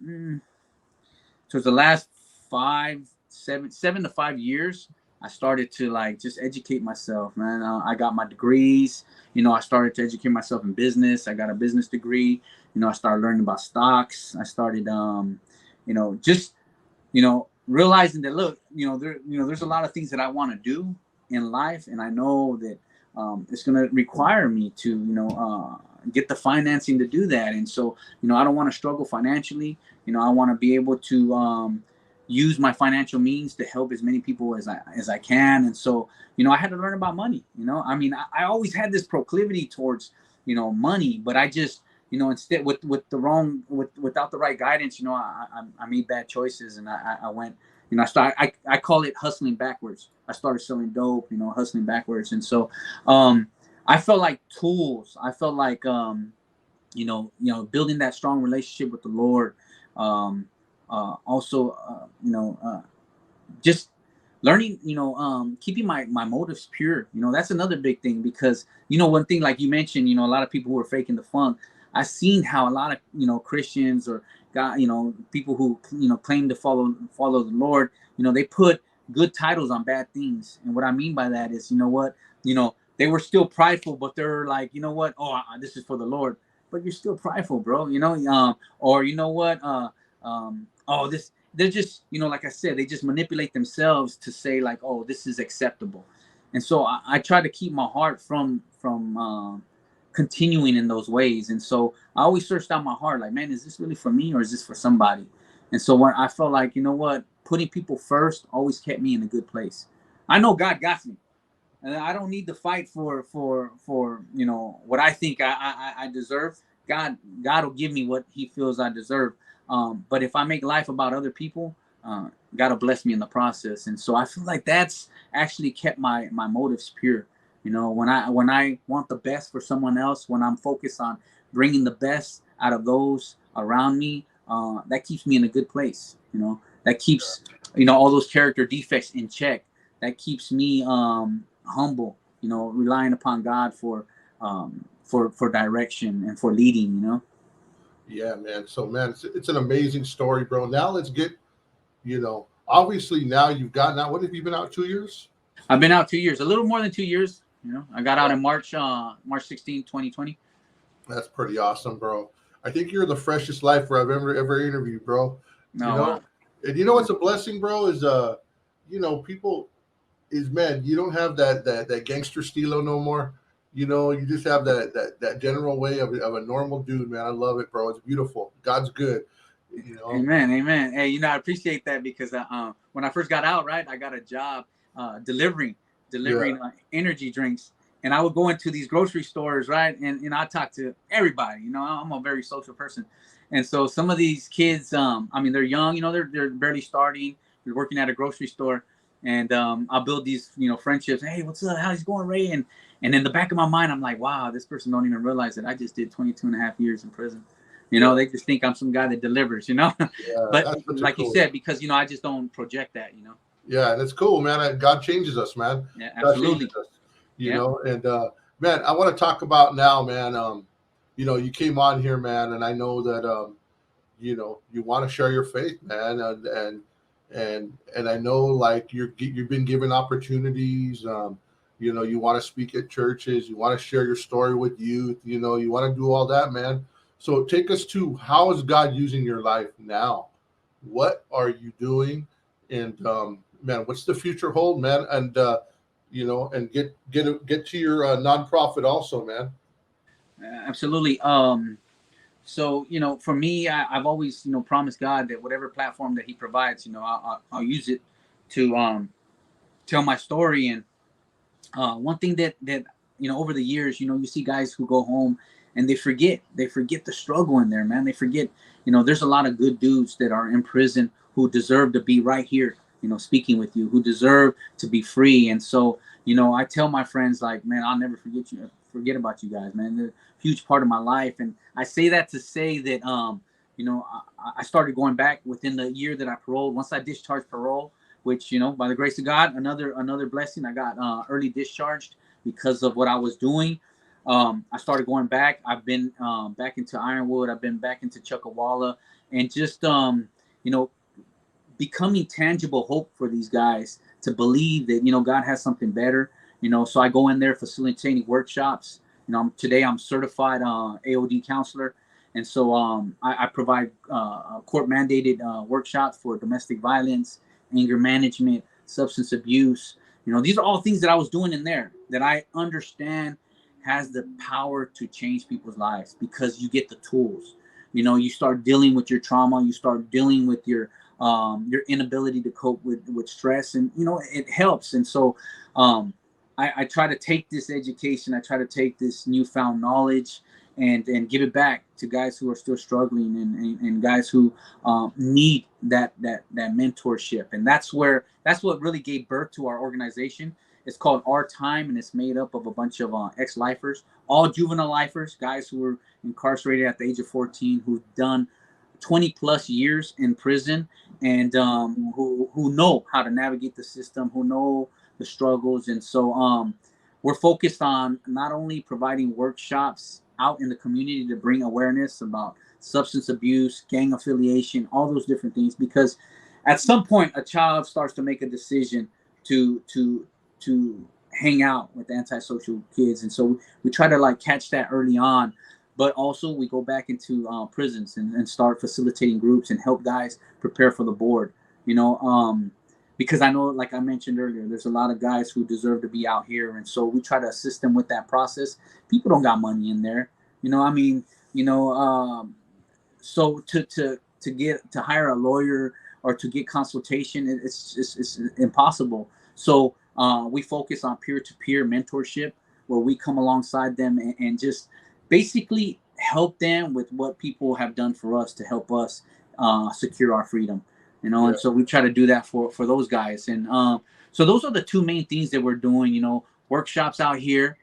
towards the last 7 to 5 years, I started to like just educate myself, man. I got my degrees. You know, I started to educate myself in business. I got a business degree. You know, I started learning about stocks. I started, you know, just, you know, realizing that, look, there's a lot of things that I want to do in life, and I know that it's going to require me to, get the financing to do that. And so, you know, I don't want to struggle financially. You know, I want to be able to use my financial means to help as many people as I can. And so, you know, I had to learn about money. You know, I mean, I always had this proclivity towards, money, but I just, instead with the wrong, without the right guidance, I made bad choices, and I went, I call it hustling backwards. I started selling dope, hustling backwards. And so, I felt like tools. I felt like, building that strong relationship with the Lord. Also, just learning, keeping my motives pure. That's another big thing, because, one thing, like you mentioned, a lot of people who are faking the funk. I've seen how a lot of, Christians or God, people who, claim to follow the Lord, they put good titles on bad things. And what I mean by that is, they were still prideful, but they're like, oh, this is for the Lord, but you're still prideful, bro. Or oh, this, they're just, like I said, they just manipulate themselves to say like, oh, this is acceptable. And so I try to keep my heart from continuing in those ways. And so I always searched out my heart, like, man, is this really for me, or is this for somebody? And so when I felt like, putting people first always kept me in a good place. I know God got me, and I don't need to fight for what I think I deserve. God will give me what He feels I deserve. But if I make life about other people, God will bless me in the process. And so I feel like that's actually kept my motives pure. When I want the best for someone else, when I'm focused on bringing the best out of those around me, that keeps me in a good place. That keeps, all those character defects in check. That keeps me humble, relying upon God for direction and for leading. Yeah, man. So, man, it's an amazing story, bro. Now let's get, obviously now you've gotten out. What have you been out, 2 years? I've been out 2 years, a little more than 2 years. I got out in March 16, 2020. That's pretty awesome, bro. I think you're the freshest lifer I've ever interviewed, bro. No, And what's a blessing, bro, is people is, man, you don't have that gangster stilo no more. You just have that general way of a normal dude, man. I love it, bro. It's beautiful. God's good. Amen. Hey, I appreciate that, because when I first got out, right, I got a job delivering energy drinks, and I would go into these grocery stores, right, and I talk to everybody. I'm a very social person, and so some of these kids, they're young, they're barely starting, they're working at a grocery store, and I'll build these, friendships. Hey, what's up? How's it going, Ray? And in the back of my mind, I'm like, wow, this person don't even realize that I just did 22 and a half years in prison. They just think I'm some guy that delivers, Yeah, but like you said, because, I just don't project that, Yeah, and it's cool, man. God changes us, man. Yeah, absolutely. God changes us, and man, I want to talk about now, man. You came on here, man, and I know that you want to share your faith, man, and I know, like, you've been given opportunities. You want to speak at churches, you want to share your story with youth, you want to do all that, man. So take us to, how is God using your life now? What are you doing? And man, what's the future hold, man? And and get to your nonprofit also, man. Absolutely. So, for me, I've always, promised God that whatever platform that He provides, I'll use it to tell my story. And one thing that over the years, you see guys who go home and they forget the struggle in there, man. They forget, there's a lot of good dudes that are in prison who deserve to be right here, speaking with you, who deserve to be free. And so, I tell my friends, like, man, I'll never forget about you guys, man. They're a huge part of my life. And I say that to say that, I started going back within the year that I paroled. Once I discharged parole, which, by the grace of God, another blessing, I got early discharged because of what I was doing. I started going back. I've been back into Ironwood. I've been back into Chuckawalla, and just becoming tangible hope for these guys to believe that God has something better. So I go in there facilitating workshops. Today I'm certified AOD counselor, and so I provide court mandated workshops for domestic violence, anger management, substance abuse. These are all things that I was doing in there that I understand has the power to change people's lives, because you get the tools. You start dealing with your trauma, you start dealing with your inability to cope with stress, and it helps. And so I try to take this education, I try to take this newfound knowledge and give it back to guys who are still struggling and guys who need that mentorship. And that's what really gave birth to our organization. It's called Our Time, and it's made up of a bunch of ex-lifers, all juvenile lifers, guys who were incarcerated at the age of 14, who've done 20 plus years in prison, and who know how to navigate the system, who know the struggles. And so we're focused on not only providing workshops out in the community to bring awareness about substance abuse, gang affiliation, all those different things, because at some point a child starts to make a decision to hang out with antisocial kids. And so we try to like catch that early on. But also we go back into prisons and start facilitating groups and help guys prepare for the board, because I know, like I mentioned earlier, there's a lot of guys who deserve to be out here. And so we try to assist them with that process. People don't got money in there, so to get to hire a lawyer or to get consultation, it's impossible. So we focus on peer-to-peer mentorship, where we come alongside them and just basically help them with what people have done for us to help us secure our freedom, Yeah. And so we try to do that for those guys. And so those are the two main things that we're doing, workshops out here,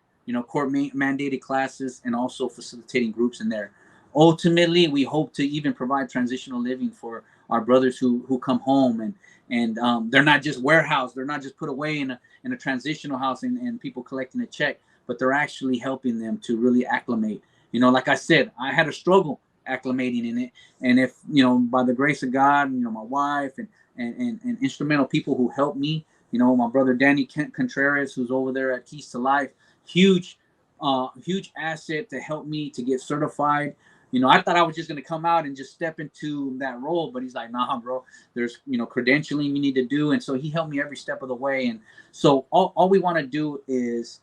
court mandated classes, and also facilitating groups in there. Ultimately, we hope to even provide transitional living for our brothers who come home, and they're not just warehoused, they're not just put away in a transitional house and people collecting a check, but they're actually helping them to really acclimate. Like I said, I had a struggle acclimating in it. And if, by the grace of God, my wife and instrumental people who helped me, my brother Danny Contreras, who's over there at Keys to Life, huge asset to help me to get certified. I thought I was just going to come out and just step into that role, but he's like, nah, bro, there's, credentialing you need to do. And so he helped me every step of the way. And so all we want to do is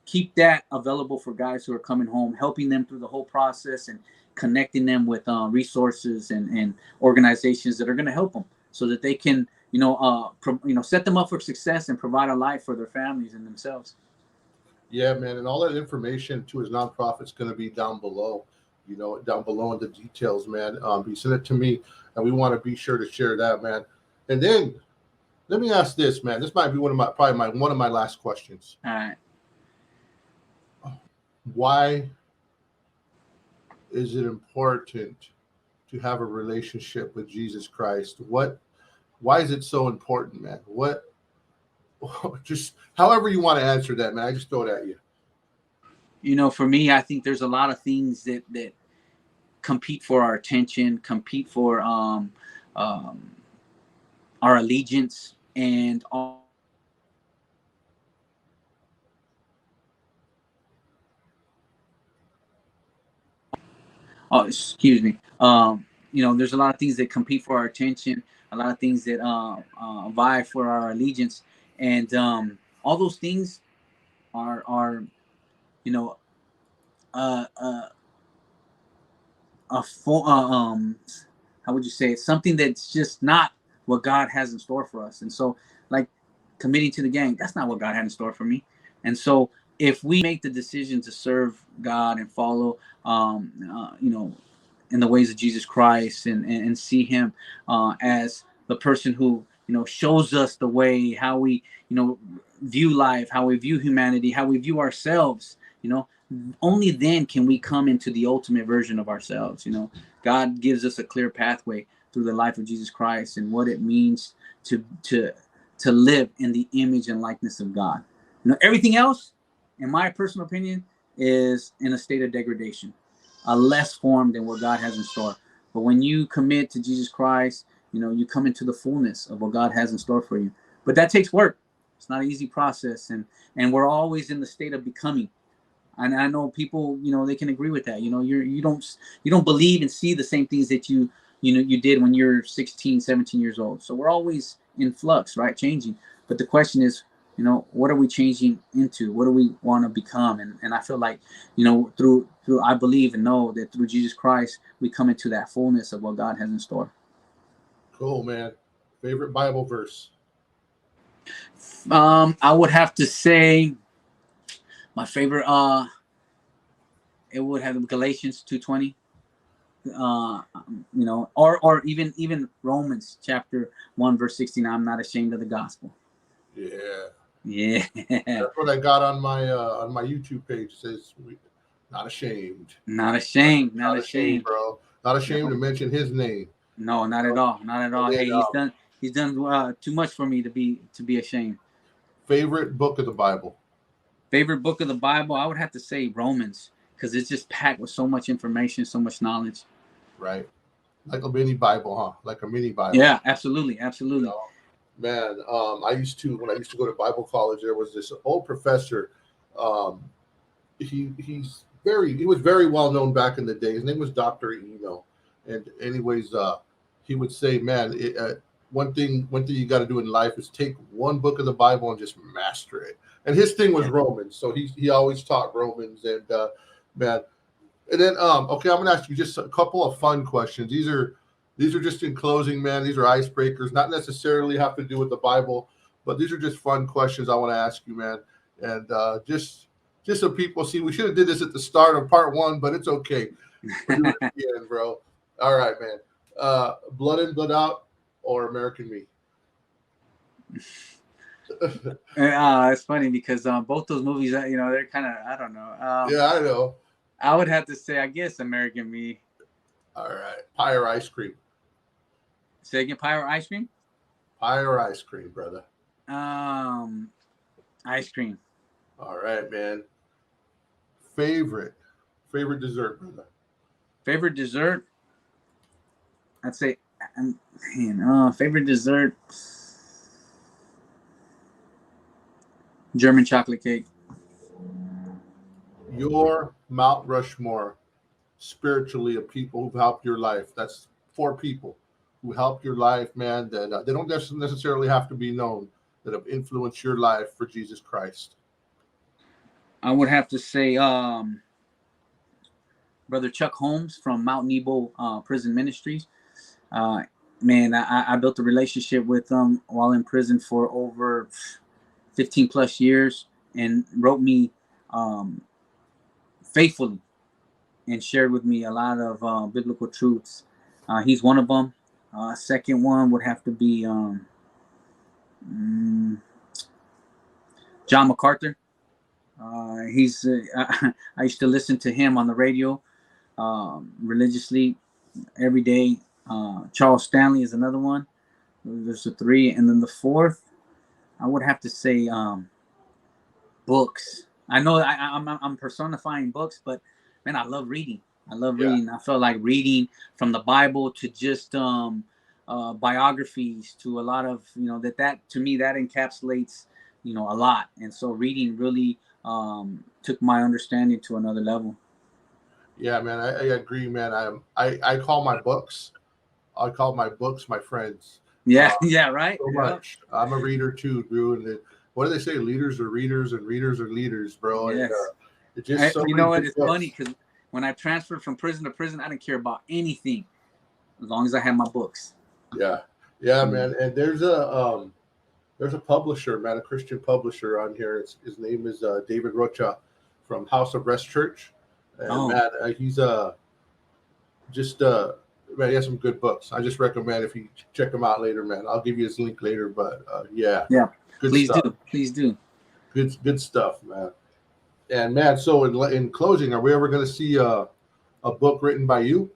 keep that available for guys who are coming home, helping them through the whole process and connecting them with resources and organizations that are going to help them so that they can, set them up for success and provide a life for their families and themselves. Yeah, man. And all that information to his nonprofit is going to be down below, down below in the details, man. He sent it to me, and we want to be sure to share that, man. And then let me ask this, man. This might be one of my last questions. All right. Why is it important to have a relationship with Jesus Christ? Why is it so important, man? Just however you want to answer that, man. I just throw it at you. For me, I think there's a lot of things that compete for our attention, compete for our allegiance, and all. Oh, excuse me. There's a lot of things that compete for our attention, a lot of things that vie for our allegiance, and all those things are uh, uh, how would you say it? Something that's just not what God has in store for us. And so, like committing to the gang, that's not what God had in store for me. And so, if we make the decision to serve God and follow, in the ways of Jesus Christ and see Him as the person who shows us the way, how we view life, how we view humanity, how we view ourselves, only then can we come into the ultimate version of ourselves. God gives us a clear pathway through the life of Jesus Christ and what it means to live in the image and likeness of God. Everything else, in my personal opinion, is in a state of degradation, a less form than what God has in store. But when you commit to Jesus Christ, you come into the fullness of what God has in store for you. But that takes work. It's not an easy process, and we're always in the state of becoming. And I know people, they can agree with that. You don't believe and see the same things that you did when you're 16, 17 years old. So we're always in flux, right? Changing. But the question is, what are we changing into? What do we want to become? And I feel like, through I believe and know that through Jesus Christ, we come into that fullness of what God has in store. Cool, man. Favorite Bible verse? I would have to say my favorite. It would have Galatians 2:20. Or even Romans chapter 1 verse 69. I'm not ashamed of the gospel. Yeah. Yeah. That's what I got on my YouTube page. It says, not ashamed. Not ashamed. Not ashamed, bro. Not ashamed to mention his name. No, not at all. Not at all. Then, Hey, he's done too much for me to be ashamed. Favorite book of the Bible? Favorite book of the Bible? I would have to say Romans, because it's just packed with so much information, so much knowledge. Right. Like a mini Bible, huh? Like a mini Bible. Yeah, absolutely. Absolutely. Man, when I used to go to Bible college, there was this old professor. He was very well known back in the day. His name was Dr. Eno. And anyways, he would say, man, one thing you got to do in life is take one book of the Bible and just master it. And his thing was Romans, so he always taught Romans. And man, and then okay, I'm gonna ask you just a couple of fun questions. These are just in closing, man. These are icebreakers, not necessarily have to do with the Bible, but these are just fun questions I want to ask you, man. And just so people see, we should have did this at the start of part 1, but it's okay. We're doing it at the end, bro. All right, man. Blood In, Blood Out or American Me? It's funny because both those movies, they're kind of, I don't know. Yeah, I know. I would have to say, I guess, American Me. All right. Pie or ice cream? Say again, pie or ice cream? Pie or ice cream, brother? Ice cream. All right, man. Favorite dessert, brother? Favorite dessert? I'd say, favorite dessert, German chocolate cake. Your Mount Rushmore spiritually of people who've helped your life. That's 4 people who helped your life, man, that they don't necessarily have to be known, that have influenced your life for Jesus Christ. I would have to say Brother Chuck Holmes from Mount Nebo Prison Ministries. Man, I built a relationship with him while in prison for over 15 plus years, and wrote me faithfully and shared with me a lot of biblical truths. He's one of them. Second one would have to be John MacArthur. I used to listen to him on the radio religiously every day. Charles Stanley is another one. There's the 3, and then the 4th, I would have to say books. I know I'm personifying books, but man, I love reading. Reading. I felt like reading from the Bible to just biographies to a lot of that to me that encapsulates a lot, and so reading really took my understanding to another level. Yeah, man, I agree, man. I call my books my friends. Yeah, yeah, right. So much. I'm a reader too, Drew. And what do they say? Leaders are readers, and readers are leaders, bro. Yes. And it just so you know what? It's funny because when I transferred from prison to prison, I didn't care about anything as long as I had my books. Yeah, man. And there's a publisher, man, a Christian publisher on here. His name is David Rocha from House of Rest Church. And man, he's man, he has some good books. I just recommend if you check him out later, man. I'll give you his link later, but yeah. Please do. Good stuff, man. And man, so in closing, are we ever going to see a book written by you?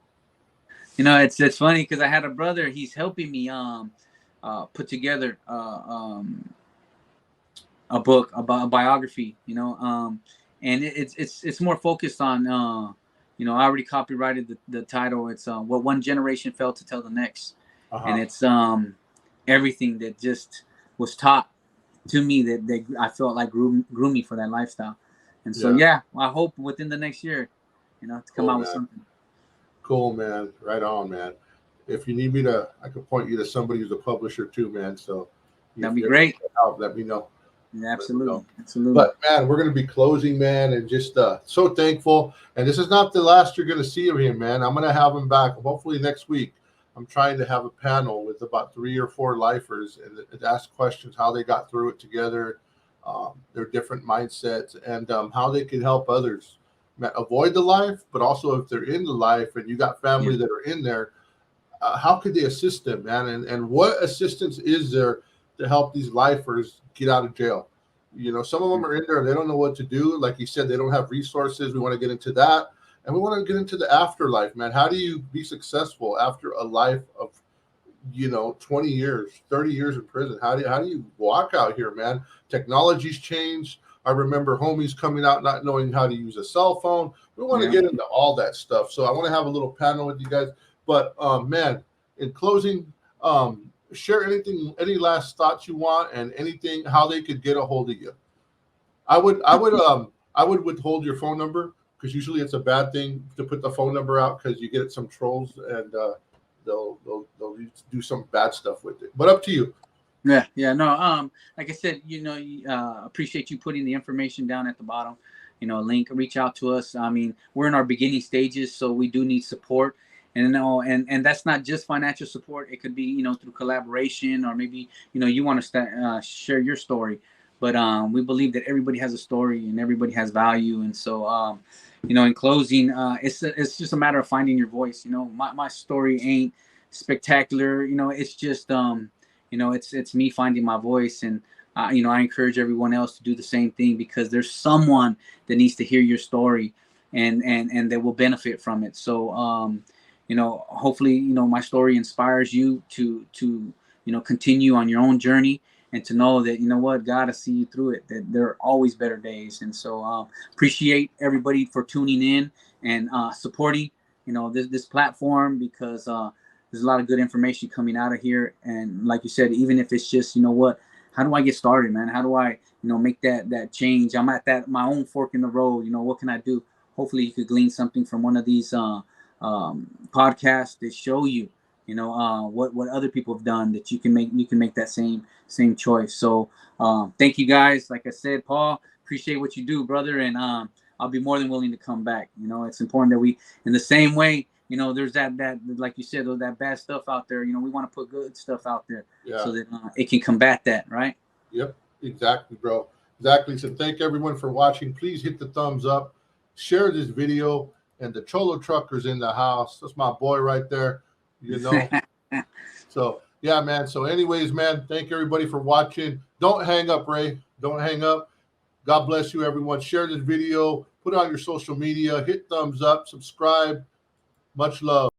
It's funny because I had a brother. He's helping me put together a book about a biography. And it's more focused on I already copyrighted the title. It's what one generation failed to tell the next, and it's everything that just was taught to me that I felt like grew me for that lifestyle. And so I hope within the next year, to come out with something. Cool, man. Right on, man. If you need me I could point you to somebody who's a publisher too, man. So that'd be great. Help, let me know. Yeah, absolutely. Absolutely. But man, we're going to be closing, man, and just so thankful. And this is not the last you're going to see of him, man. I'm going to have him back hopefully next week. I'm trying to have a panel with about 3 or 4 lifers and ask questions how they got through it together, their different mindsets, and how they can help others avoid the life, but also if they're in the life and you got family that are in there, how could they assist them, man? And what assistance is there to help these lifers get out of jail? You know, some of them are in there, they don't know what to do. Like you said, they don't have resources. We want to get into that. And we want to get into the afterlife, man. How do you be successful after a life of, 20 years, 30 years in prison? How do you walk out here, man? Technology's changed. I remember homies coming out not knowing how to use a cell phone. We want to get into all that stuff. So I want to have a little panel with you guys. But man, in closing, share any last thoughts you want and anything how they could get a hold of you. I would withhold your phone number, because usually it's a bad thing to put the phone number out, because you get some trolls and they'll do some bad stuff with it. But up to you. No, like I said, appreciate you putting the information down at the bottom. Link, reach out to us. I mean, we're in our beginning stages, so we do need support. And that's not just financial support. It could be, through collaboration, or maybe, you want to share your story. But we believe that everybody has a story and everybody has value. And so, in closing, it's just a matter of finding your voice. My story ain't spectacular. It's just, it's me finding my voice. And, I encourage everyone else to do the same thing, because there's someone that needs to hear your story and that will benefit from it. So, hopefully, my story inspires you to continue on your own journey, and to know that, God will see you through it, that there are always better days. And so appreciate everybody for tuning in and supporting, this platform, because there's a lot of good information coming out of here. And like you said, even if it's just, how do I get started, man? How do I, make that change? I'm at my own fork in the road. What can I do? Hopefully you could glean something from one of these podcasts that show you, what other people have done, that you can make that same choice. So thank you guys. Like I said, Paul, appreciate what you do, brother. And I'll be more than willing to come back. It's important that we, in the same way, there's that like you said, that bad stuff out there. We want to put good stuff out there, so that it can combat that, right? Yep, exactly, bro. Exactly. So thank everyone for watching. Please hit the thumbs up, share this video, and the Cholo Trucker's in the house. That's my boy right there, So yeah, man. So anyways, man, thank everybody for watching. Don't hang up, Ray. Don't hang up. God bless you, everyone. Share this video, put it on your social media, hit thumbs up, subscribe. Much love.